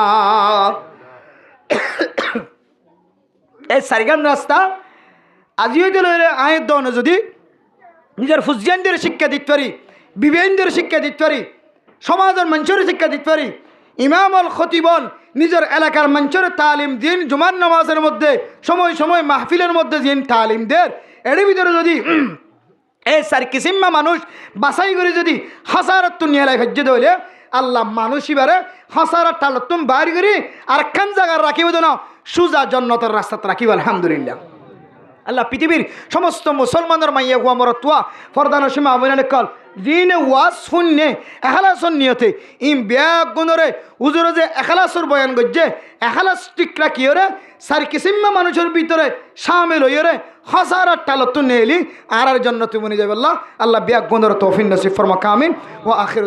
এই সারিগান রাস্তা আজি হইতে লইরা আয় দনে যদি নিজের ফুজিয়ানদের শিক্ষা দিতে পারি বিবেকদের শিক্ষা দিতে পারি সমাজের মানুষের শিক্ষা দিতে পারি ইমাম আল খতিবল নিজের এলাকার মানুষের তালিম দিন জুমার নামাজের মধ্যে সময় সময় মাহফিলের মধ্যে দিন তালিম দেন এর ভিতরে যদি এই সার কিসিম্মা মানুষ বাছাই করে যদি হাজারাতুন নিয়ালাই ভেজ্য দইলে আল্লাহ মানুষ এবারে হাজারাত টালতুম বাইর করি আর একখান জায়গায় রাখিব না সুজা জন্নতের রাস্তাতে রাখিব আলহামদুলিল্লাহ। আল্লাহ পৃথিবীর সমস্ত মুসলমানের মাইয়া হুয়া মরতুয়া ফরদান সীমা আমিনাল কল জিনে ওয়াজ শুননে এখলাসর নিয়তে ইম ব্যাগ গুণরে উজুরে যে এখলাসর বয়ান গজ্জে এখলাস টিকরা কি ওরে সার কিসিম্মা মানুষের ভিতরে শামিল হইরে হাজারাত টালতুন নেলি আর জন্য তুমি নিয়ে যাবে আল্লাহ ব্যাগ গুণরে তৌফিক নসিব ফরমা কামিন ও আখির।